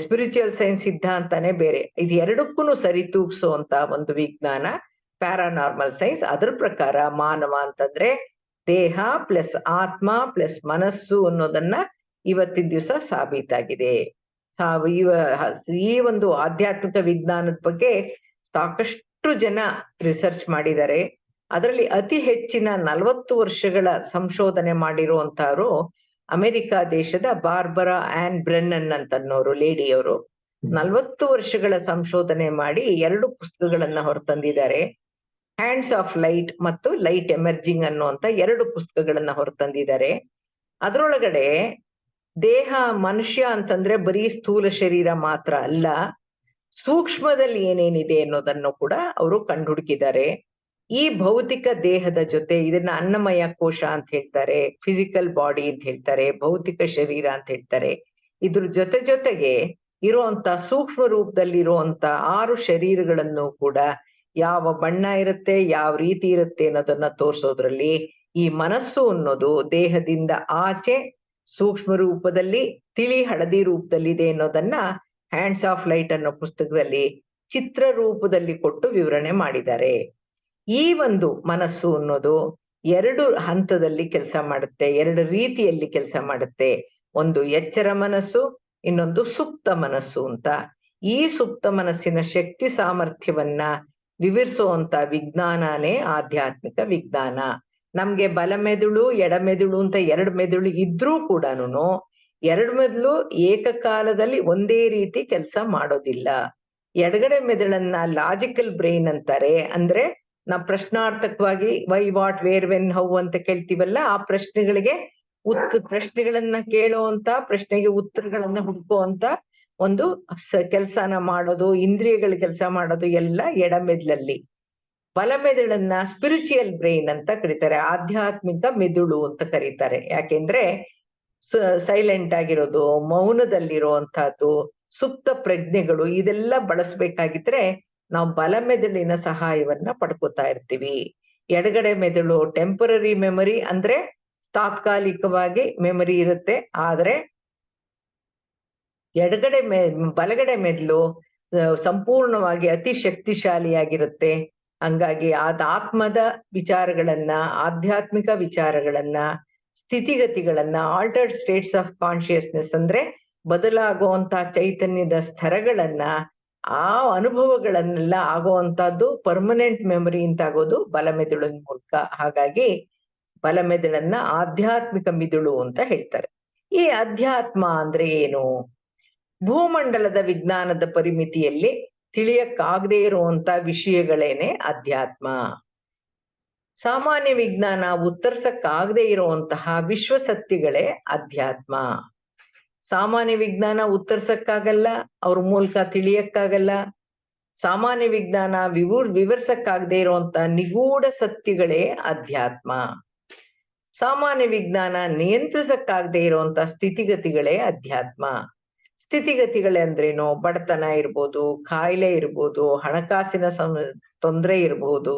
ಸ್ಪಿರಿಚುವಲ್ ಸೈನ್ಸ್ ಸಿದ್ಧಾಂತನೇ ಬೇರೆ. ಇದು ಎರಡಕ್ಕೂ ಸರಿತೂಗಿಸುವಂತ ಒಂದು ವಿಜ್ಞಾನ ಪ್ಯಾರಾನಾರ್ಮಲ್ ಸೈನ್ಸ್. ಅದ್ರ ಪ್ರಕಾರ ಮಾನವ ಅಂತಂದ್ರೆ ದೇಹ ಪ್ಲಸ್ ಆತ್ಮ ಪ್ಲಸ್ ಮನಸ್ಸು ಅನ್ನೋದನ್ನ ಇವತ್ತಿನ ದಿವಸ ಸಾಬೀತಾಗಿದೆ. ಈ ಒಂದು ಆಧ್ಯಾತ್ಮಿಕ ವಿಜ್ಞಾನದ ಬಗ್ಗೆ ಸಾಕಷ್ಟು ಜನ ರಿಸರ್ಚ್ ಮಾಡಿದ್ದಾರೆ. ಅದರಲ್ಲಿ ಅತಿ ಹೆಚ್ಚಿನ 40 ವರ್ಷಗಳ ಸಂಶೋಧನೆ ಮಾಡಿರುವಂತವ್ರು ಅಮೆರಿಕ ದೇಶದ ಬಾರ್ಬರಾ ಆನ್ ಬ್ರೆನ್ನನ್ ಅಂತನ್ನೋರು ಲೇಡಿಯವರು 40 ವರ್ಷಗಳ ಸಂಶೋಧನೆ ಮಾಡಿ 2 ಪುಸ್ತಕಗಳನ್ನ ಹೊರತಂದಿದ್ದಾರೆ. ಹ್ಯಾಂಡ್ಸ್ ಆಫ್ ಲೈಟ್ ಮತ್ತು ಲೈಟ್ ಎಮರ್ಜಿಂಗ್ ಅನ್ನುವಂತ 2 ಪುಸ್ತಕಗಳನ್ನ ಹೊರತಂದಿದ್ದಾರೆ. ಅದರೊಳಗಡೆ ದೇಹ ಮನುಷ್ಯ ಅಂತಂದ್ರೆ ಬರೀ ಸ್ಥೂಲ ಶರೀರ ಮಾತ್ರ ಅಲ್ಲ, ಸೂಕ್ಷ್ಮದಲ್ಲಿ ಏನೇನಿದೆ ಅನ್ನೋದನ್ನು ಕೂಡ ಅವರು ಕಂಡುಹುಡುಕಿದ್ದಾರೆ. ಈ ಭೌತಿಕ ದೇಹದ ಜೊತೆ ಇದನ್ನ ಅನ್ನಮಯ ಕೋಶ ಅಂತ ಹೇಳ್ತಾರೆ, ಫಿಸಿಕಲ್ ಬಾಡಿ ಅಂತ ಹೇಳ್ತಾರೆ, ಭೌತಿಕ ಶರೀರ ಅಂತ ಹೇಳ್ತಾರೆ. ಇದ್ರ ಜೊತೆಗೆ ಇರುವಂತ ಸೂಕ್ಷ್ಮ ರೂಪದಲ್ಲಿ ಇರುವಂತ 6 ಶರೀರಗಳನ್ನು ಕೂಡ ಯಾವ ಬಣ್ಣ ಇರುತ್ತೆ, ಯಾವ ರೀತಿ ಇರುತ್ತೆ ಅನ್ನೋದನ್ನ ತೋರಿಸೋದ್ರಲ್ಲಿ ಈ ಮನಸ್ಸು ಅನ್ನೋದು ದೇಹದಿಂದ ಆಚೆ ಸೂಕ್ಷ್ಮ ರೂಪದಲ್ಲಿ, ತಿಳಿ ಹಳದಿ ರೂಪದಲ್ಲಿ ಇದೆ ಅನ್ನೋದನ್ನ ಹ್ಯಾಂಡ್ಸ್ ಆಫ್ ಲೈಟ್ ಅನ್ನೋ ಪುಸ್ತಕದಲ್ಲಿ ಚಿತ್ರ ರೂಪದಲ್ಲಿ ಕೊಟ್ಟು ವಿವರಣೆ ಮಾಡಿದ್ದಾರೆ. ಈ ಒಂದು ಮನಸ್ಸು ಅನ್ನೋದು 2 ಹಂತದಲ್ಲಿ ಕೆಲಸ ಮಾಡುತ್ತೆ, 2 ರೀತಿಯಲ್ಲಿ ಕೆಲಸ ಮಾಡುತ್ತೆ. ಒಂದು ಎಚ್ಚರ ಮನಸ್ಸು, ಇನ್ನೊಂದು ಸುಪ್ತ ಮನಸ್ಸು ಅಂತ. ಈ ಸುಪ್ತ ಮನಸ್ಸಿನ ಶಕ್ತಿ ಸಾಮರ್ಥ್ಯವನ್ನ ವಿವರಿಸುವಂತ ವಿಜ್ಞಾನನೇ ಆಧ್ಯಾತ್ಮಿಕ ವಿಜ್ಞಾನ. ನಮ್ಗೆ ಬಲಮೆದುಳು ಎಡಮೆದುಳು ಅಂತ 2 ಮೆದುಳು ಇದ್ರೂ ಕೂಡನು 2 ಮೆದುಳು ಏಕಕಾಲದಲ್ಲಿ ಒಂದೇ ರೀತಿ ಕೆಲಸ ಮಾಡೋದಿಲ್ಲ. ಎಡಗಡೆ ಮೆದುಳನ್ನ ಲಾಜಿಕಲ್ ಬ್ರೈನ್ ಅಂತಾರೆ. ಅಂದ್ರೆ ನಾವು ಪ್ರಶ್ನಾರ್ಥಕವಾಗಿ why what where when how ಅಂತ ಕೇಳ್ತೀವಲ್ಲ, ಆ ಪ್ರಶ್ನೆಗಳಿಗೆ ಪ್ರಶ್ನೆಗಳನ್ನ ಕೇಳುವಂತ, ಪ್ರಶ್ನೆಗೆ ಉತ್ತರಗಳನ್ನ ಹುಡುಕುವಂತ ಒಂದು ಕೆಲಸನ ಮಾಡೋದು, ಇಂದ್ರಿಯಗಳ ಕೆಲಸ ಮಾಡೋದು ಎಲ್ಲ ಎಡಮೆದುಳಲ್ಲಿ. ಬಲಮೆದುಳನ್ನ ಸ್ಪಿರಿಚುಯಲ್ ಬ್ರೈನ್ ಅಂತ ಕರೀತಾರೆ, ಆಧ್ಯಾತ್ಮಿಕ ಮೆದುಳು ಅಂತ ಕರೀತಾರೆ. ಯಾಕೆಂದ್ರೆ ಸೈಲೆಂಟ್ ಆಗಿರೋದು, ಮೌನದಲ್ಲಿರುವಂತಹದ್ದು, ಸುಪ್ತ ಪ್ರಜ್ಞೆಗಳು ಇದೆಲ್ಲ ಬಳಸ್ಬೇಕಾಗಿದ್ರೆ ನಾವು ಬಲಮೆದುಳಿನ ಸಹಾಯವನ್ನ ಪಡ್ಕೋತಾ ಇರ್ತೀವಿ. ಎಡಗಡೆ ಮೆದುಳು ಟೆಂಪರರಿ ಮೆಮೊರಿ, ಅಂದ್ರೆ ತಾತ್ಕಾಲಿಕವಾಗಿ ಮೆಮೊರಿ ಇರುತ್ತೆ. ಆದ್ರೆ ಬಲಗಡೆ ಮೆದುಳು ಸಂಪೂರ್ಣವಾಗಿ ಅತಿ ಶಕ್ತಿಶಾಲಿಯಾಗಿರುತ್ತೆ. ಹಂಗಾಗಿ ಆತ್ಮದ ವಿಚಾರಗಳನ್ನ, ಆಧ್ಯಾತ್ಮಿಕ ವಿಚಾರಗಳನ್ನ, ಸ್ಥಿತಿಗತಿಗಳನ್ನ, ಆಲ್ಟರ್ಡ್ ಸ್ಟೇಟ್ಸ್ ಆಫ್ ಕಾನ್ಶಿಯಸ್ನೆಸ್ ಅಂದ್ರೆ ಬದಲಾಗುವಂತ ಚೈತನ್ಯದ ಸ್ತರಗಳನ್ನ, ಆ ಅನುಭವಗಳನ್ನೆಲ್ಲ ಆಗುವಂತಹದ್ದು ಪರ್ಮನೆಂಟ್ ಮೆಮೊರಿ ಅಂತಾಗೋದು ಬಲಮೆದುಳಿನ ಮೂಲಕ. ಹಾಗಾಗಿ ಬಲಮೆದುಳನ್ನ ಆಧ್ಯಾತ್ಮಿಕ ಮಿದುಳು ಅಂತ ಹೇಳ್ತಾರೆ. ಈ ಅಧ್ಯಾತ್ಮ ಅಂದ್ರೆ ಏನು? ಭೂಮಂಡಲದ ವಿಜ್ಞಾನದ ಪರಿಮಿತಿಯಲ್ಲಿ ತಿಳಿಯಕ್ಕಾಗದೇ ಇರುವಂತ ವಿಷಯಗಳೇನೆ ಅಧ್ಯಾತ್ಮ. ಸಾಮಾನ್ಯ ವಿಜ್ಞಾನ ಉತ್ತರಿಸಕ್ಕಾಗದೇ ಇರುವಂತಹ ವಿಶ್ವಸತ್ಯಗಳೇ ಅಧ್ಯಾತ್ಮ. ಸಾಮಾನ್ಯ ವಿಜ್ಞಾನ ಉತ್ತರಿಸಕ್ಕಾಗಲ್ಲ, ಅವ್ರ ಮೂಲಕ ತಿಳಿಯಕ್ಕಾಗಲ್ಲ. ಸಾಮಾನ್ಯ ವಿಜ್ಞಾನ ವಿವರಿಸಕ್ಕಾಗದೇ ಇರುವಂತ ನಿಗೂಢ ಸತ್ಯಗಳೇ ಅಧ್ಯಾತ್ಮ. ಸಾಮಾನ್ಯ ವಿಜ್ಞಾನ ನಿಯಂತ್ರಿಸಕ್ಕಾಗದೇ ಇರುವಂತ ಸ್ಥಿತಿಗತಿಗಳೇ ಅಧ್ಯಾತ್ಮ. ಸ್ಥಿತಿಗತಿಗಳೇ ಅಂದ್ರೇನು? ಬಡತನ ಇರ್ಬೋದು, ಕಾಯಿಲೆ ಇರ್ಬೋದು, ಹಣಕಾಸಿನ ತೊಂದರೆ ಇರ್ಬೋದು,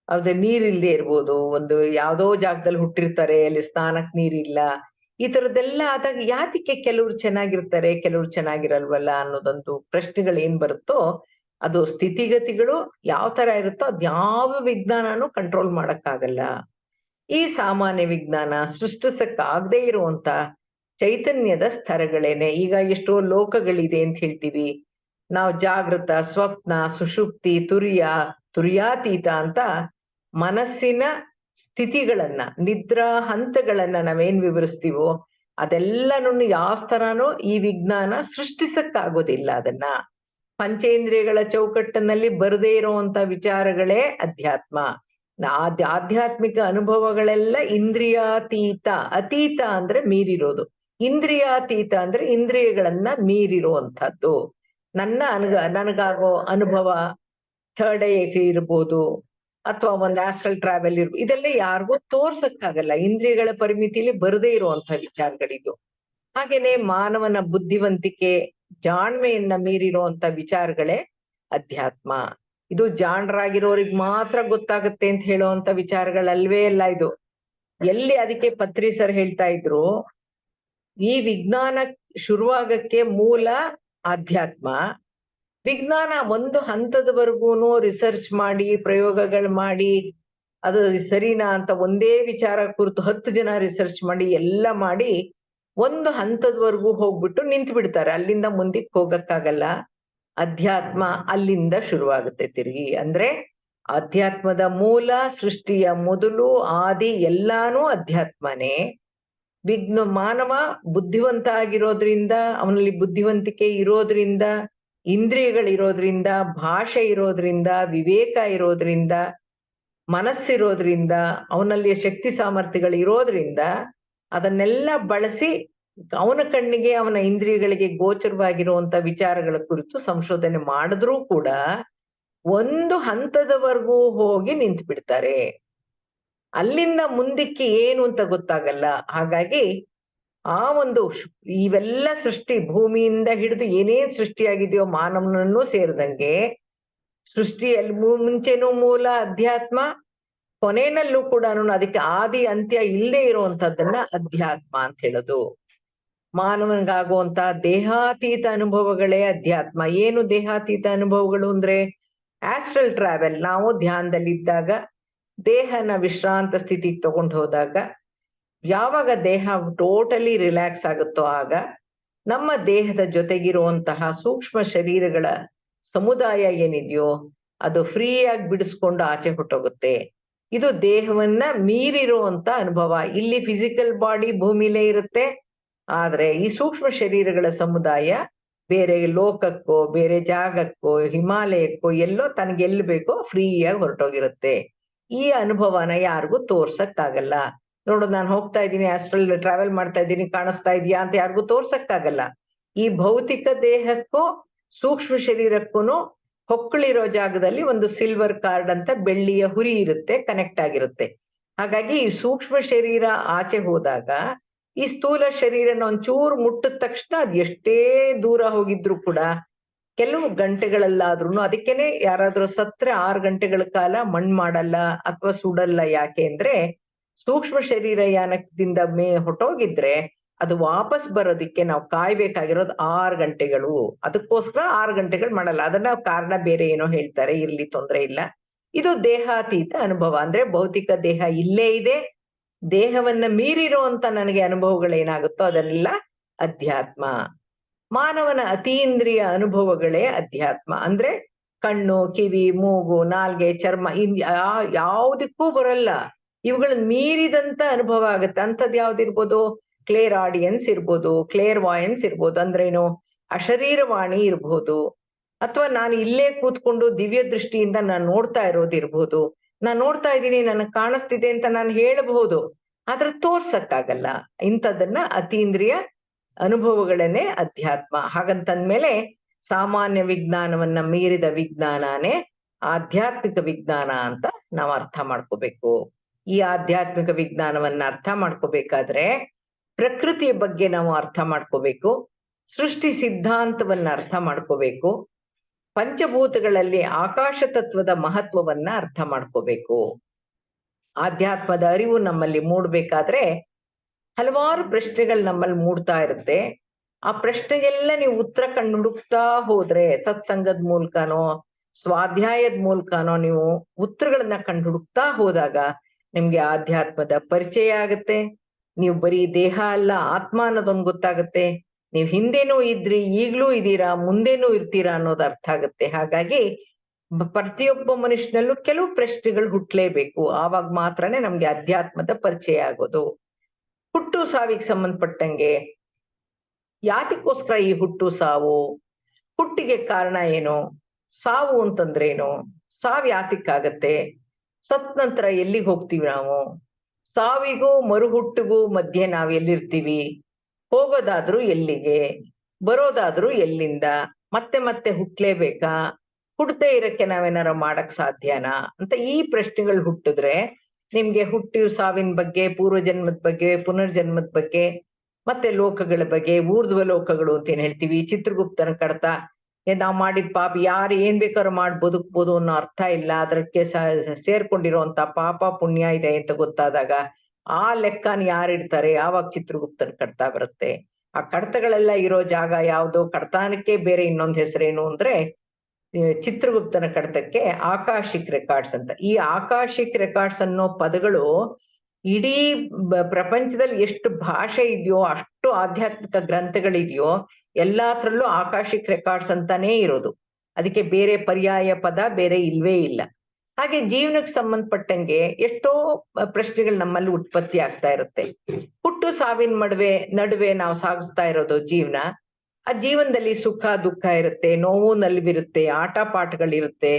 ಅದೇ ನೀರಿಲ್ಲದೆ ಇರ್ಬೋದು, ಒಂದು ಯಾವ್ದೋ ಜಾಗದಲ್ಲಿ ಹುಟ್ಟಿರ್ತಾರೆ, ಅಲ್ಲಿ ಸ್ನಾನಕ್ ನೀರಿಲ್ಲ, ಈ ತರದ್ದೆಲ್ಲ ಆದಾಗ ಯಾತಕ್ಕೆ ಕೆಲವ್ರು ಚೆನ್ನಾಗಿರ್ತಾರೆ, ಕೆಲವ್ರು ಚೆನ್ನಾಗಿರಲ್ವಲ್ಲ ಅನ್ನೋದೊಂದು ಪ್ರಶ್ನೆಗಳು ಏನ್ ಬರುತ್ತೋ, ಅದು ಸ್ಥಿತಿಗತಿಗಳು ಯಾವ ತರ ಇರುತ್ತೋ ಅದ್ಯಾವ ವಿಜ್ಞಾನನೂ ಕಂಟ್ರೋಲ್ ಮಾಡಕ್ಕಾಗಲ್ಲ. ಈ ಸಾಮಾನ್ಯ ವಿಜ್ಞಾನ ಸೃಷ್ಟಿಸಕ್ಕಾಗದೇ ಇರುವಂತ ಚೈತನ್ಯದ ಸ್ತರಗಳೇನೆ. ಈಗ ಎಷ್ಟೋ ಲೋಕಗಳಿದೆ ಅಂತ ಹೇಳ್ತೀವಿ ನಾವು, ಜಾಗೃತ, ಸ್ವಪ್ನ, ಸುಷುಪ್ತಿ, ತುರ್ಯಾತೀತ ಅಂತ ಮನಸ್ಸಿನ ಸ್ಥಿತಿಗಳನ್ನ, ನಿದ್ರಾ ಹಂತಗಳನ್ನ ನಾವೇನ್ ವಿವರಿಸ್ತೀವೋ ಅದೆಲ್ಲನೂ ಯಾವ ತರಾನು ಈ ವಿಜ್ಞಾನ ಸೃಷ್ಟಿಸಕ್ಕಾಗೋದಿಲ್ಲ. ಅದನ್ನ ಪಂಚೇಂದ್ರಿಯಗಳ ಚೌಕಟ್ಟಿನಲ್ಲಿ ಬರದೇ ಇರುವಂತ ವಿಚಾರಗಳೇ ಅಧ್ಯಾತ್ಮ. ಆಧ್ಯಾತ್ಮಿಕ ಅನುಭವಗಳೆಲ್ಲ ಇಂದ್ರಿಯಾತೀತ. ಅತೀತ ಅಂದ್ರೆ ಮೀರಿರೋದು, ಇಂದ್ರಿಯಾತೀತ ಅಂದ್ರೆ ಇಂದ್ರಿಯಗಳನ್ನ ಮೀರಿರುವಂತಹದ್ದು. ನನಗಾಗೋ ಅನುಭವ ಥರ್ಡ್ ಐ ಇರ್ಬೋದು, ಅಥವಾ ಒಂದು ಆಸ್ಟ್ರಲ್ ಟ್ರಾವೆಲ್ ಇರ್ಬೋದು, ಇದೆಲ್ಲ ಯಾರಿಗೂ ತೋರ್ಸಕ್ಕಾಗಲ್ಲ, ಇಂದ್ರಿಯಗಳ ಪರಿಮಿತಿಲಿ ಬರದೇ ಇರುವಂತಹ ವಿಚಾರಗಳಿದು. ಹಾಗೇನೆ ಮಾನವನ ಬುದ್ಧಿವಂತಿಕೆ, ಜಾಣ್ಮೆಯನ್ನ ಮೀರಿರುವಂತ ವಿಚಾರಗಳೇ ಅಧ್ಯಾತ್ಮ. ಇದು ಜಾಣರಾಗಿರೋರಿಗೆ ಮಾತ್ರ ಗೊತ್ತಾಗುತ್ತೆ ಅಂತ ಹೇಳುವಂತ ವಿಚಾರಗಳಲ್ವೇ ಅಲ್ಲ ಇದು. ಎಲ್ಲಿ ಅದಕ್ಕೆ ಪತ್ರಿ ಸರ್ ಹೇಳ್ತಾ ಇದ್ರು, ಈ ವಿಜ್ಞಾನ ಶುರುವಾಗಕ್ಕೆ ಮೂಲ ಅಧ್ಯಾತ್ಮ. ವಿಜ್ಞಾನ ಒಂದು ಹಂತದವರೆಗೂ ರಿಸರ್ಚ್ ಮಾಡಿ, ಪ್ರಯೋಗಗಳು ಮಾಡಿ, ಅದು ಸರಿನಾ ಅಂತ ಒಂದೇ ವಿಚಾರ ಕುರಿತು 10 ಜನ ರಿಸರ್ಚ್ ಮಾಡಿ ಎಲ್ಲ ಮಾಡಿ ಒಂದು ಹಂತದವರೆಗೂ ಹೋಗ್ಬಿಟ್ಟು ನಿಂತು ಬಿಡ್ತಾರೆ, ಅಲ್ಲಿಂದ ಮುಂದಕ್ಕೆ ಹೋಗಕ್ಕಾಗಲ್ಲ. ಅಧ್ಯಾತ್ಮ ಅಲ್ಲಿಂದ ಶುರುವಾಗುತ್ತೆ ತಿರುಗಿ. ಅಂದ್ರೆ ಅಧ್ಯಾತ್ಮದ ಮೂಲ, ಸೃಷ್ಟಿಯ ಮೊದಲು, ಆದಿ ಎಲ್ಲಾನು ಅಧ್ಯಾತ್ಮನೇ. ಮಾನವ ಬುದ್ಧಿವಂತ ಆಗಿರೋದ್ರಿಂದ, ಅವನಲ್ಲಿ ಬುದ್ಧಿವಂತಿಕೆ ಇರೋದ್ರಿಂದ, ಇಂದ್ರಿಯಗಳಿರೋದ್ರಿಂದ, ಭಾಷೆ ಇರೋದ್ರಿಂದ, ವಿವೇಕ ಇರೋದ್ರಿಂದ, ಮನಸ್ಸಿರೋದ್ರಿಂದ, ಅವನಲ್ಲಿ ಶಕ್ತಿ ಸಾಮರ್ಥ್ಯಗಳು ಇರೋದ್ರಿಂದ ಅದನ್ನೆಲ್ಲ ಬಳಸಿ ಅವನ ಕಣ್ಣಿಗೆ, ಅವನ ಇಂದ್ರಿಯಗಳಿಗೆ ಗೋಚರವಾಗಿರುವಂತ ವಿಚಾರಗಳ ಕುರಿತು ಸಂಶೋಧನೆ ಮಾಡಿದ್ರೂ ಕೂಡ ಒಂದು ಹಂತದವರೆಗೂ ಹೋಗಿ ನಿಂತು ಬಿಡ್ತಾರೆ, ಅಲ್ಲಿಂದ ಮುಂದಕ್ಕೆ ಏನು ಅಂತ ಗೊತ್ತಾಗಲ್ಲ. ಹಾಗಾಗಿ ಆ ಒಂದು ಇವೆಲ್ಲ ಸೃಷ್ಟಿ, ಭೂಮಿಯಿಂದ ಹಿಡಿದು ಏನೇನ್ ಸೃಷ್ಟಿಯಾಗಿದೆಯೋ ಮಾನವನನ್ನು ಸೇರಿದಂಗೆ, ಸೃಷ್ಟಿಯಲ್ಲಿ ಮುಂಚೆನೂ ಮೂಲ ಅಧ್ಯಾತ್ಮ, ಕೊನೆಯಲ್ಲೂ ಕೂಡ ಅದಕ್ಕೆ ಆದಿ ಅಂತ್ಯ ಇಲ್ಲದೆ ಇರುವಂತದ್ದನ್ನ ಅಧ್ಯಾತ್ಮ ಅಂತ ಹೇಳೋದು. ಮಾನವನಿಗಾಗುವಂತ ದೇಹಾತೀತ ಅನುಭವಗಳೇ ಅಧ್ಯಾತ್ಮ. ಏನು ದೇಹಾತೀತ ಅನುಭವಗಳು ಅಂದ್ರೆ ಆಸ್ಟ್ರಲ್ ಟ್ರಾವೆಲ್. ನಾವು ಧ್ಯಾನದಲ್ಲಿದ್ದಾಗ ದೇಹನ ವಿಶ್ರಾಂತ ಸ್ಥಿತಿಗೆ ತಗೊಂಡು ಹೋದಾಗ, ಯಾವಾಗ ದೇಹ ಟೋಟಲಿ ರಿಲ್ಯಾಕ್ಸ್ ಆಗುತ್ತೋ ಆಗ ನಮ್ಮ ದೇಹದ ಜೊತೆಗಿರುವಂತಹ ಸೂಕ್ಷ್ಮ ಶರೀರಗಳ ಸಮುದಾಯ ಏನಿದೆಯೋ ಅದು ಫ್ರೀಯಾಗಿ ಬಿಡಿಸ್ಕೊಂಡು ಆಚೆ ಹೊಟ್ಟೋಗುತ್ತೆ. ಇದು ದೇಹವನ್ನ ಮೀರಿರುವಂತ ಅನುಭವ. ಇಲ್ಲಿ ಫಿಸಿಕಲ್ ಬಾಡಿ ಭೂಮಿಲೇ ಇರುತ್ತೆ, ಆದ್ರೆ ಈ ಸೂಕ್ಷ್ಮ ಶರೀರಗಳ ಸಮುದಾಯ ಬೇರೆ ಲೋಕಕ್ಕೋ ಬೇರೆ ಜಾಗಕ್ಕೋ ಹಿಮಾಲಯಕ್ಕೋ ಎಲ್ಲೋ ತನಗೆಲ್ಲಿ ಬೇಕೋ ಫ್ರೀಯಾಗಿ ಹೊರಟೋಗಿರುತ್ತೆ. ಈ ಅನುಭವನ ಯಾರಿಗೂ ತೋರ್ಸಕ್ಕಾಗಲ್ಲ. ನೋಡು, ನಾನು ಹೋಗ್ತಾ ಇದ್ದೀನಿ, ಆಸ್ಟ್ರಲ್ ಟ್ರಾವೆಲ್ ಮಾಡ್ತಾ ಇದ್ದೀನಿ, ಕಾಣಿಸ್ತಾ ಇದೆಯಾ ಅಂತ ಯಾರಿಗೂ ತೋರ್ಸಕ್ಕಾಗಲ್ಲ. ಈ ಭೌತಿಕ ದೇಹಕ್ಕೂ ಸೂಕ್ಷ್ಮ ಶರೀರಕ್ಕೂ ಹೊಕ್ಕಳಿರೋ ಜಾಗದಲ್ಲಿ ಒಂದು ಸಿಲ್ವರ್ ಕಾರ್ಡ್ ಅಂತ ಬೆಳ್ಳಿಯ ಹುರಿ ಇರುತ್ತೆ, ಕನೆಕ್ಟ್ ಆಗಿರುತ್ತೆ. ಹಾಗಾಗಿ ಈ ಸೂಕ್ಷ್ಮ ಶರೀರ ಆಚೆ ಹೋದಾಗ ಈ ಸ್ಥೂಲ ಶರೀರನ ಒಂಚೂರು ಮುಟ್ಟಿದ ತಕ್ಷಣ ಅದ್ ಎಷ್ಟೇ ದೂರ ಹೋಗಿದ್ರು ಕೂಡ ಕೆಲವು ಗಂಟೆಗಳಲ್ಲಾದ್ರೂ, ಅದಕ್ಕೇನೆ ಯಾರಾದ್ರೂ ಸತ್ರೆ 6 ಗಂಟೆಗಳ ಕಾಲ ಮಣ್ಣು ಮಾಡಲ್ಲ ಅಥವಾ ಸುಡಲ್ಲ. ಯಾಕೆ ಅಂದ್ರೆ ಸೂಕ್ಷ್ಮ ಶರೀರ ಯಾನದಿಂದ ಹೊಟ್ಟೋಗಿದ್ರೆ ಅದು ವಾಪಸ್ ಬರೋದಿಕ್ಕೆ ನಾವು ಕಾಯ್ಬೇಕಾಗಿರೋದು 6 ಗಂಟೆಗಳು. ಅದಕ್ಕೋಸ್ಕರ 6 ಗಂಟೆಗಳು ಮಾಡಲ್ಲ. ಅದನ್ನ ಕಾರಣ ಬೇರೆ ಏನೋ ಹೇಳ್ತಾರೆ, ಇರ್ಲಿ, ತೊಂದ್ರೆ ಇಲ್ಲ. ಇದು ದೇಹಾತೀತ ಅನುಭವ. ಅಂದ್ರೆ ಭೌತಿಕ ದೇಹ ಇಲ್ಲೇ ಇದೆ, ದೇಹವನ್ನ ಮೀರಿರುವಂತ ನನಗೆ ಅನುಭವಗಳೇನಾಗುತ್ತೋ ಅದನ್ನೆಲ್ಲ ಅಧ್ಯಾತ್ಮ. ಮಾನವನ ಅತೀಂದ್ರಿಯ ಅನುಭವಗಳೇ ಅಧ್ಯಾತ್ಮ. ಅಂದ್ರೆ ಕಣ್ಣು, ಕಿವಿ, ಮೂಗು, ನಾಲ್ಗೆ, ಚರ್ಮ ಯಾವುದಕ್ಕೂ ಬರಲ್ಲ, ಇವುಗಳನ್ನ ಮೀರಿದಂತ ಅನುಭವ ಆಗುತ್ತೆ. ಅಂಥದ್ದು ಯಾವ್ದಿರ್ಬೋದು? ಕ್ಲೇರ್ ಆಡಿಯನ್ಸ್ ಇರ್ಬೋದು, ಕ್ಲೇರ್ ವಾಯನ್ಸ್ ಇರ್ಬೋದು, ಅಂದ್ರೇನು ಅಶರೀರವಾಣಿ ಇರ್ಬೋದು, ಅಥವಾ ನಾನು ಇಲ್ಲೇ ಕೂತ್ಕೊಂಡು ದಿವ್ಯ ದೃಷ್ಟಿಯಿಂದ ನಾನು ನೋಡ್ತಾ ಇರೋದಿರ್ಬೋದು. ನಾನು ನೋಡ್ತಾ ಇದ್ದೀನಿ, ನನಗೆ ಕಾಣಿಸ್ತಿದೆ ಅಂತ ನಾನು ಹೇಳಬಹುದು, ಆದ್ರೆ ತೋರ್ಸಕ್ಕಾಗಲ್ಲ. ಇಂಥದನ್ನ ಅತೀಂದ್ರಿಯ ಅನುಭವಗಳನ್ನೇ ಅಧ್ಯಾತ್ಮ. ಹಾಗಂತಂದ್ಮೇಲೆ ಸಾಮಾನ್ಯ ವಿಜ್ಞಾನವನ್ನ ಮೀರಿದ ವಿಜ್ಞಾನನೇ ಆಧ್ಯಾತ್ಮಿಕ ವಿಜ್ಞಾನ ಅಂತ ನಾವು ಅರ್ಥ ಮಾಡ್ಕೋಬೇಕು. ಈ ಆಧ್ಯಾತ್ಮಿಕ ವಿಜ್ಞಾನವನ್ನ ಅರ್ಥ ಮಾಡ್ಕೋಬೇಕಾದ್ರೆ ಪ್ರಕೃತಿಯ ಬಗ್ಗೆ ನಾವು ಅರ್ಥ ಮಾಡ್ಕೋಬೇಕು, ಸೃಷ್ಟಿ ಸಿದ್ಧಾಂತವನ್ನ ಅರ್ಥ ಮಾಡ್ಕೋಬೇಕು, ಪಂಚಭೂತಗಳಲ್ಲಿ ಆಕಾಶ ತತ್ವದ ಮಹತ್ವವನ್ನ ಅರ್ಥ ಮಾಡ್ಕೋಬೇಕು. ಆಧ್ಯಾತ್ಮದ ಅರಿವು ನಮ್ಮಲ್ಲಿ ಮೂಡ್ಬೇಕಾದ್ರೆ ಹಲವಾರು ಪ್ರಶ್ನೆಗಳು ನಮ್ಮಲ್ಲಿ ಮೂಡ್ತಾ ಇರುತ್ತೆ. ಆ ಪ್ರಶ್ನೆಗೆಲ್ಲ ನೀವು ಉತ್ತರ ಕಂಡು ಹುಡುಕ್ತಾ ಹೋದ್ರೆ, ಸತ್ಸಂಗದ ಮೂಲಕನೋ ಸ್ವಾಧ್ಯಾಯದ ಮೂಲಕನೋ ನೀವು ಉತ್ತರಗಳನ್ನ ಕಂಡು ಹುಡುಕ್ತಾ ಹೋದಾಗ ನಿಮ್ಗೆ ಆಧ್ಯಾತ್ಮದ ಪರಿಚಯ ಆಗುತ್ತೆ. ನೀವು ಬರೀ ದೇಹ ಅಲ್ಲ, ಆತ್ಮ ಅನ್ನೋದೊಂದು ಗೊತ್ತಾಗುತ್ತೆ. ನೀವು ಹಿಂದೆನೂ ಇದ್ರಿ, ಈಗ್ಲೂ ಇದ್ದೀರಾ, ಮುಂದೇನೂ ಇರ್ತೀರಾ ಅನ್ನೋದು ಅರ್ಥ ಆಗುತ್ತೆ. ಹಾಗಾಗಿ ಪ್ರತಿಯೊಬ್ಬ ಮನುಷ್ಯನಲ್ಲೂ ಕೆಲವು ಪ್ರಶ್ನೆಗಳು ಹುಟ್ಲೇಬೇಕು. ಆವಾಗ ಮಾತ್ರನೇ ನಮ್ಗೆ ಅಧ್ಯಾತ್ಮದ ಪರಿಚಯ ಆಗೋದು. ಹುಟ್ಟು ಸಾವಿಗೆ ಸಂಬಂಧಪಟ್ಟಂಗೆ ಯಾತಕ್ಕೋಸ್ಕರ ಈ ಹುಟ್ಟು ಸಾವು, ಹುಟ್ಟಿಗೆ ಕಾರಣ ಏನು, ಸಾವು ಅಂತಂದ್ರೇನು, ಸಾವು ಯಾತಕ್ಕಾಗತ್ತೆ, ಸತ್ ನಂತರ ಎಲ್ಲಿಗೆ ಹೋಗ್ತೀವಿ ನಾವು, ಸಾವಿಗೂ ಮರುಹುಟ್ಟಿಗೂ ಮಧ್ಯೆ ನಾವ್ ಎಲ್ಲಿರ್ತೀವಿ, ಹೋಗೋದಾದ್ರೂ ಎಲ್ಲಿಗೆ, ಬರೋದಾದ್ರೂ ಎಲ್ಲಿಂದ, ಮತ್ತೆ ಮತ್ತೆ ಹುಟ್ಲೇಬೇಕಾ, ಹುಟ್ಟದೇ ಇರಕ್ಕೆ ನಾವೇನಾರ ಮಾಡಕ್ ಸಾಧ್ಯನಾ ಅಂತ ಈ ಪ್ರಶ್ನೆಗಳು ಹುಟ್ಟಿದ್ರೆ ನಿಮ್ಗೆ ಹುಟ್ಟು ಸಾವಿನ ಬಗ್ಗೆ, ಪೂರ್ವಜನ್ಮದ ಬಗ್ಗೆ, ಪುನರ್ಜನ್ಮದ ಬಗ್ಗೆ, ಮತ್ತೆ ಲೋಕಗಳ ಬಗ್ಗೆ, ಊರ್ಧ್ವ ಲೋಕಗಳು ಅಂತ ಏನ್ ಹೇಳ್ತೀವಿ, ಚಿತ್ರಗುಪ್ತನ ಕಡತ, ನಾವ್ ಮಾಡಿದ ಪಾಪ ಯಾರು ಏನ್ ಬೇಕಾದ್ರೂ ಮಾಡಿ ಬದುಕ್ಬೋದು ಅನ್ನೋ ಅರ್ಥ ಇಲ್ಲ. ಅದಕ್ಕೆ ಸೇರ್ಕೊಂಡಿರೋಂತ ಪಾಪ ಪುಣ್ಯ ಇದೆ ಅಂತ ಗೊತ್ತಾದಾಗ ಆ ಲೆಕ್ಕನ ಯಾರಿಡ್ತಾರೆ, ಯಾವಾಗ ಚಿತ್ರಗುಪ್ತನ ಕಡತ ಬರುತ್ತೆ. ಆ ಕಡತಗಳೆಲ್ಲ ಇರೋ ಜಾಗ ಯಾವ್ದು, ಕಡತಾನಕ್ಕೆ ಬೇರೆ ಇನ್ನೊಂದ್ ಹೆಸರೇನು ಅಂದ್ರೆ ಚಿತ್ರಗುಪ್ತನ ಕಡತಕ್ಕೆ ಆಕಾಶಿಕ್ ರೆಕಾರ್ಡ್ಸ್ ಅಂತ. ಈ ಆಕಾಶಿಕ್ ರೆಕಾರ್ಡ್ಸ್ ಅನ್ನೋ ಪದಗಳು ಇಡೀ ಪ್ರಪಂಚದಲ್ಲಿ ಎಷ್ಟು ಭಾಷೆ ಇದೆಯೋ, ಅಷ್ಟು ಆಧ್ಯಾತ್ಮಿಕ ಗ್ರಂಥಗಳಿದೆಯೋ ಎಲ್ಲಾತ್ರಲ್ಲೂ ಆಕಾಶಿಕ್ ರೆಕಾರ್ಡ್ಸ್ ಅಂತಾನೇ ಇರೋದು. ಅದಕ್ಕೆ ಬೇರೆ ಪರ್ಯಾಯ ಪದ ಬೇರೆ ಇಲ್ವೇ ಇಲ್ಲ. ಹಾಗೆ ಜೀವನಕ್ಕೆ ಸಂಬಂಧಪಟ್ಟಂಗೆ ಎಷ್ಟೋ ಪ್ರಶ್ನೆಗಳು ನಮ್ಮಲ್ಲಿ ಉತ್ಪತ್ತಿ ಆಗ್ತಾ ಇರುತ್ತೆ. ಹುಟ್ಟು ಸಾವಿನ ನಡುವೆ ನಾವು ಸಾಗಿಸ್ತಾ ಇರೋದು ಜೀವನ. ಆ ಜೀವನದಲ್ಲಿ ಸುಖ ದುಃಖ ಇರುತ್ತೆ, ನೋವು ನಲಿವಿರುತ್ತೆ, ಆಟ ಪಾಠಗಳಿರುತ್ತೆ,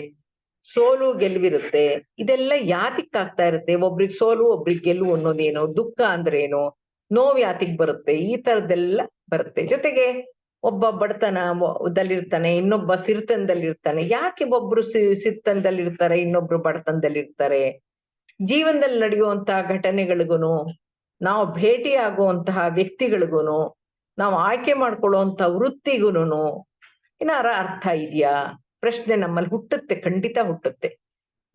ಸೋಲು ಗೆಲುವಿರುತ್ತೆ. ಇದೆಲ್ಲ ಯಾತಿಕ್ಕಾಗ್ತಾ ಇರುತ್ತೆ? ಒಬ್ರಿಗೆ ಸೋಲು, ಒಬ್ರಿಗೆ ಗೆಲುವು ಅನ್ನೋದೇನು, ದುಃಖ ಅಂದ್ರೆ ಏನು, ನೋವು ಯಾತಿಗ್ ಬರುತ್ತೆ, ಈ ತರದ್ದೆಲ್ಲ ಬರುತ್ತೆ. ಜೊತೆಗೆ ಒಬ್ಬ ಬಡತನದಲ್ಲಿರ್ತಾನೆ, ಇನ್ನೊಬ್ಬ ಸಿರಿತನದಲ್ಲಿರ್ತಾನೆ. ಯಾಕೆ ಒಬ್ರು ಸಿರಿತನದಲ್ಲಿರ್ತಾರೆ, ಇನ್ನೊಬ್ರು ಬಡತನದಲ್ಲಿರ್ತಾರೆ? ಜೀವನದಲ್ಲಿ ನಡೆಯುವಂತಹ ಘಟನೆಗಳಿಗೂನು, ನಾವು ಭೇಟಿ ಆಗುವಂತಹ ವ್ಯಕ್ತಿಗಳಿಗೂನು, ನಾವು ಆಯ್ಕೆ ಮಾಡ್ಕೊಳ್ಳುವಂತ ವೃತ್ತಿಗೂನು ಏನಾರ ಅರ್ಥ ಇದೆಯಾ? ಪ್ರಶ್ನೆ ನಮ್ಮಲ್ಲಿ ಹುಟ್ಟುತ್ತೆ, ಖಂಡಿತ ಹುಟ್ಟುತ್ತೆ.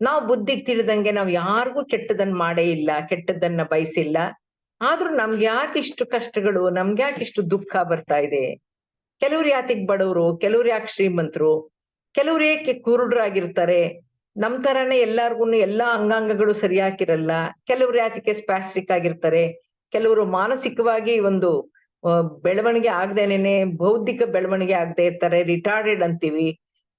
ನಾವು ಬುದ್ಧಿಗ್ ತಿಳಿದಂಗೆ ನಾವು ಯಾರಿಗೂ ಕೆಟ್ಟದನ್ನ ಮಾಡೇ ಇಲ್ಲ, ಕೆಟ್ಟದನ್ನ ಬಯಸಿಲ್ಲ. ಆದ್ರೂ ನಮ್ಗೆ ಯಾಕಿಷ್ಟು ಕಷ್ಟಗಳು, ನಮ್ಗೆ ಯಾಕಿಷ್ಟು ದುಃಖ ಬರ್ತಾ ಇದೆ? ಕೆಲವ್ರು ಯಾತಿಗ್ ಬಡವ್ರು, ಕೆಲವ್ರು ಯಾಕೆ ಶ್ರೀಮಂತರು, ಕೆಲವ್ರು ಏಕೆ ಕುರುಡ್ರಾಗಿರ್ತಾರೆ, ನಮ್ ತರಾನೇ ಎಲ್ಲಾರ್ಗೂನು ಎಲ್ಲಾ ಅಂಗಾಂಗಗಳು ಸರಿಯಾಗಿರಲ್ಲ, ಕೆಲವ್ರು ಯಾತಕ್ಕೆ ಸ್ಪಾಸ್ಟಿಕ್ ಆಗಿರ್ತಾರೆ, ಕೆಲವರು ಮಾನಸಿಕವಾಗಿ ಒಂದು ಬೆಳವಣಿಗೆ ಆಗ್ದೇನೆ ಬೌದ್ಧಿಕ ಬೆಳವಣಿಗೆ ಆಗದೆ ಇರ್ತಾರೆ, ರಿಟಾರ್ಡೆಡ್ ಅಂತೀವಿ.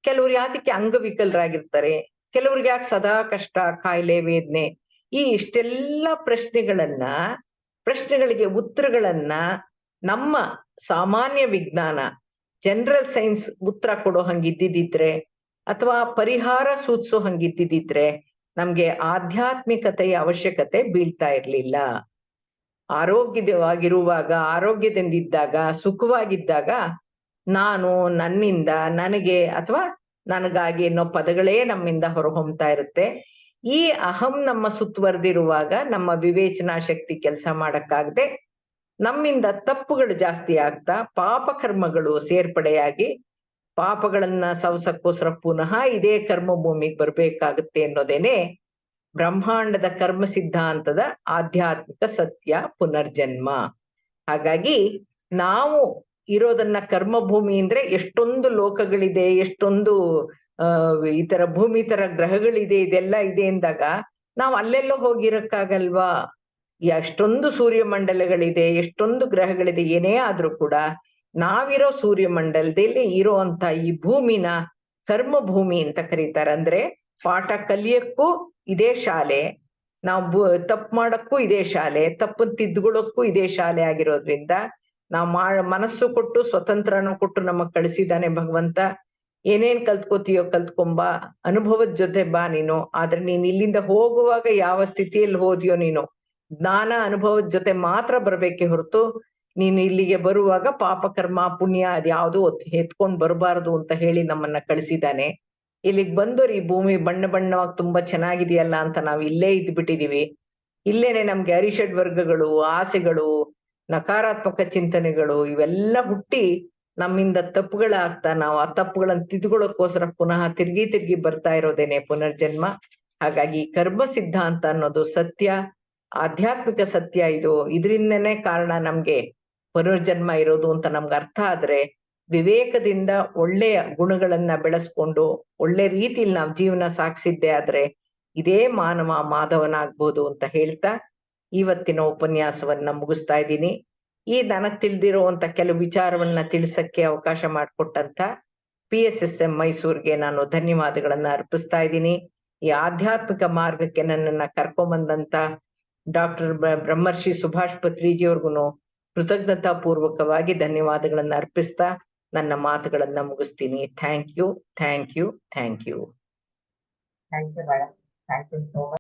ಕೆಲವ್ರು ಯಾತಕ್ಕೆ ಅಂಗವಿಕಲರಾಗಿರ್ತಾರೆ, ಕೆಲವ್ರಿಗೆ ಯಾಕೆ ಸದಾ ಕಷ್ಟ, ಕಾಯಿಲೆ, ವೇದನೆ. ಈ ಇಷ್ಟೆಲ್ಲ ಪ್ರಶ್ನೆಗಳಿಗೆ ಉತ್ತರಗಳನ್ನ ನಮ್ಮ ಸಾಮಾನ್ಯ ವಿಜ್ಞಾನ, ಜನರಲ್ ಸೈನ್ಸ್ ಉತ್ತರ ಕೊಡೋ ಹಂಗಿದ್ದಿದ್ರೆ, ಅಥವಾ ಪರಿಹಾರ ಸೂಚಿಸೋ ಹಂಗಿದ್ದಿದ್ರೆ ನಮ್ಗೆ ಆಧ್ಯಾತ್ಮಿಕತೆಯ ಅವಶ್ಯಕತೆ ಬೀಳ್ತಾ ಇರ್ಲಿಲ್ಲ. ಆರೋಗ್ಯವಾಗಿರುವಾಗ, ಆರೋಗ್ಯದಿಂದಿದ್ದಾಗ, ಸುಖವಾಗಿದ್ದಾಗ ನಾನು, ನನ್ನಿಂದ, ನನಗೆ ಅಥವಾ ನನಗಾಗಿ ಅನ್ನೋ ಪದಗಳೇ ನಮ್ಮಿಂದ ಹೊರಹೊಮ್ತಾ ಇರುತ್ತೆ. ಈ ಅಹಂ ನಮ್ಮ ಸುತ್ತುವರೆದಿರುವಾಗ ನಮ್ಮ ವಿವೇಚನಾ ಶಕ್ತಿ ಕೆಲಸ ಮಾಡಕ್ಕಾಗದೆ ನಮ್ಮಿಂದ ತಪ್ಪುಗಳು ಜಾಸ್ತಿ ಆಗ್ತಾ ಪಾಪಕರ್ಮಗಳು ಸೇರ್ಪಡೆಯಾಗಿ ಪಾಪಗಳನ್ನ ಸವಸಕ್ಕೋಸ್ಕರ ಪುನಃ ಇದೇ ಕರ್ಮ ಭೂಮಿಗೆ ಬರ್ಬೇಕಾಗುತ್ತೆ ಅನ್ನೋದೇನೆ ಬ್ರಹ್ಮಾಂಡದ ಕರ್ಮ ಸಿದ್ಧಾಂತದ ಆಧ್ಯಾತ್ಮಿಕ ಸತ್ಯ, ಪುನರ್ಜನ್ಮ. ಹಾಗಾಗಿ ನಾವು ಇರೋದನ್ನ ಕರ್ಮಭೂಮಿ ಅಂದ್ರೆ ಎಷ್ಟೊಂದು ಲೋಕಗಳಿದೆ, ಎಷ್ಟೊಂದು ಈ ತರ ಭೂಮಿ ತರ ಗ್ರಹಗಳಿದೆ, ಇದೆಲ್ಲ ಇದೆ ಎಂದಾಗ ನಾವು ಅಲ್ಲೆಲ್ಲೋ ಹೋಗಿರಕ್ಕಾಗಲ್ವಾ? ಎಷ್ಟೊಂದು ಸೂರ್ಯಮಂಡಲಗಳಿದೆ, ಎಷ್ಟೊಂದು ಗ್ರಹಗಳಿದೆ, ಏನೇ ಆದ್ರೂ ಕೂಡ ನಾವಿರೋ ಸೂರ್ಯಮಂಡಲದಲ್ಲಿ ಇರೋಂತ ಈ ಭೂಮಿನ ಕರ್ಮಭೂಮಿ ಅಂತ ಕರೀತಾರೆ. ಅಂದ್ರೆ ಪಾಠ ಕಲಿಯಕ್ಕೂ ಇದೇ ಶಾಲೆ, ನಾವು ತಪ್ಪು ಮಾಡಕ್ಕೂ ಇದೇ ಶಾಲೆ, ತಪ್ಪು ತಿದ್ದುಕೊಳ್ಳೋಕ್ಕೂ ಇದೇ ಶಾಲೆ ಆಗಿರೋದ್ರಿಂದ ನಾವು ಮನಸ್ಸು ಕೊಟ್ಟು ಸ್ವತಂತ್ರನೂ ಕೊಟ್ಟು ನಮಗ್ ಕಳಿಸಿದ್ದಾನೆ ಭಗವಂತ. ಏನೇನ್ ಕಲ್ತ್ಕೋತೀಯೋ ಕಲ್ತ್ಕೊಂಬ, ಅನುಭವದ ಜೊತೆ ಬಾ ನೀನು. ಆದ್ರೆ ನೀನ್ ಇಲ್ಲಿಂದ ಹೋಗುವಾಗ ಯಾವ ಸ್ಥಿತಿಯಲ್ಲಿ ಹೋದ್ಯೋ ನೀನು ಜ್ಞಾನ ಅನುಭವದ ಜೊತೆ ಮಾತ್ರ ಬರ್ಬೇಕೆ ಹೊರತು ನೀನು ಇಲ್ಲಿಗೆ ಬರುವಾಗ ಪಾಪ ಕರ್ಮ ಪುಣ್ಯ ಅದ್ಯಾವುದೂ ಎತ್ಕೊಂಡ್ ಬರಬಾರದು ಅಂತ ಹೇಳಿ ನಮ್ಮನ್ನ ಕಳಿಸಿದ್ದಾನೆ. ಇಲ್ಲಿಗ್ ಬಂದೋರು ಈ ಭೂಮಿ ಬಣ್ಣವಾಗಿ ತುಂಬಾ ಚೆನ್ನಾಗಿದೆಯಲ್ಲ ಅಂತ ನಾವು ಇಲ್ಲೇ ಇದ್ಬಿಟ್ಟಿದೀವಿ. ಇಲ್ಲೇನೆ ನಮ್ಗೆ ಅರಿಷಡ್ ವರ್ಗಗಳು, ಆಸೆಗಳು, ನಕಾರಾತ್ಮಕ ಚಿಂತನೆಗಳು ಇವೆಲ್ಲ ಹುಟ್ಟಿ ನಮ್ಮಿಂದ ತಪ್ಪುಗಳಾಗ್ತಾ ನಾವು ಆ ತಪ್ಪುಗಳನ್ನ ತಿದ್ದುಕೊಳ್ಳೋಕ್ಕೋಸ್ಕರ ಪುನಃ ತಿರ್ಗಿ ಬರ್ತಾ ಇರೋದೇನೆ ಪುನರ್ಜನ್ಮ. ಹಾಗಾಗಿ ಕರ್ಮ ಸಿದ್ಧಾಂತ ಅನ್ನೋದು ಸತ್ಯ, ಆಧ್ಯಾತ್ಮಿಕ ಸತ್ಯ. ಇದರಿಂದನೇ ಕಾರಣ ನಮ್ಗೆ ಪುನರ್ಜನ್ಮ ಇರೋದು ಅಂತ ನಮ್ಗೆ ಅರ್ಥ ಆದ್ರೆ ವಿವೇಕದಿಂದ ಒಳ್ಳೆಯ ಗುಣಗಳನ್ನ ಬೆಳೆಸ್ಕೊಂಡು ಒಳ್ಳೆ ರೀತಿಯಲ್ಲಿ ನಾವು ಜೀವನ ಸಾಗಿಸಿದ್ದೆ ಆದ್ರೆ ಇದೇ ಮಾನವ ಮಾಧವನಾಗ್ಬೋದು ಅಂತ ಹೇಳ್ತಾ ಇವತ್ತಿನ ಉಪನ್ಯಾಸವನ್ನ ಮುಗಿಸ್ತಾ ಇದ್ದೀನಿ. ಈ ನನಗ್ ತಿಳಿದಿರುವಂತ ಕೆಲವು ವಿಚಾರವನ್ನ ತಿಳಿಸಕ್ಕೆ ಅವಕಾಶ ಮಾಡಿಕೊಟ್ಟಂತ PSSM ಮೈಸೂರ್ಗೆ ನಾನು ಧನ್ಯವಾದಗಳನ್ನ ಅರ್ಪಿಸ್ತಾ ಇದ್ದೀನಿ. ಈ ಆಧ್ಯಾತ್ಮಿಕ ಮಾರ್ಗಕ್ಕೆ ನನ್ನನ್ನ ಕರ್ಕೊಂಬಂದಂತ ಡಾಕ್ಟರ್ ಬ್ರಹ್ಮರ್ಷಿ ಸುಭಾಷ್ ಪತ್ರಿಜಿಯವ್ರಿಗೂ ಕೃತಜ್ಞತಾ ಪೂರ್ವಕವಾಗಿ ಧನ್ಯವಾದಗಳನ್ನ ಅರ್ಪಿಸ್ತಾ ನನ್ನ ಮಾತುಗಳನ್ನ ಮುಗಿಸ್ತೀನಿ. Thank you, thank you, thank you. Thank you, madam. Thank you so much.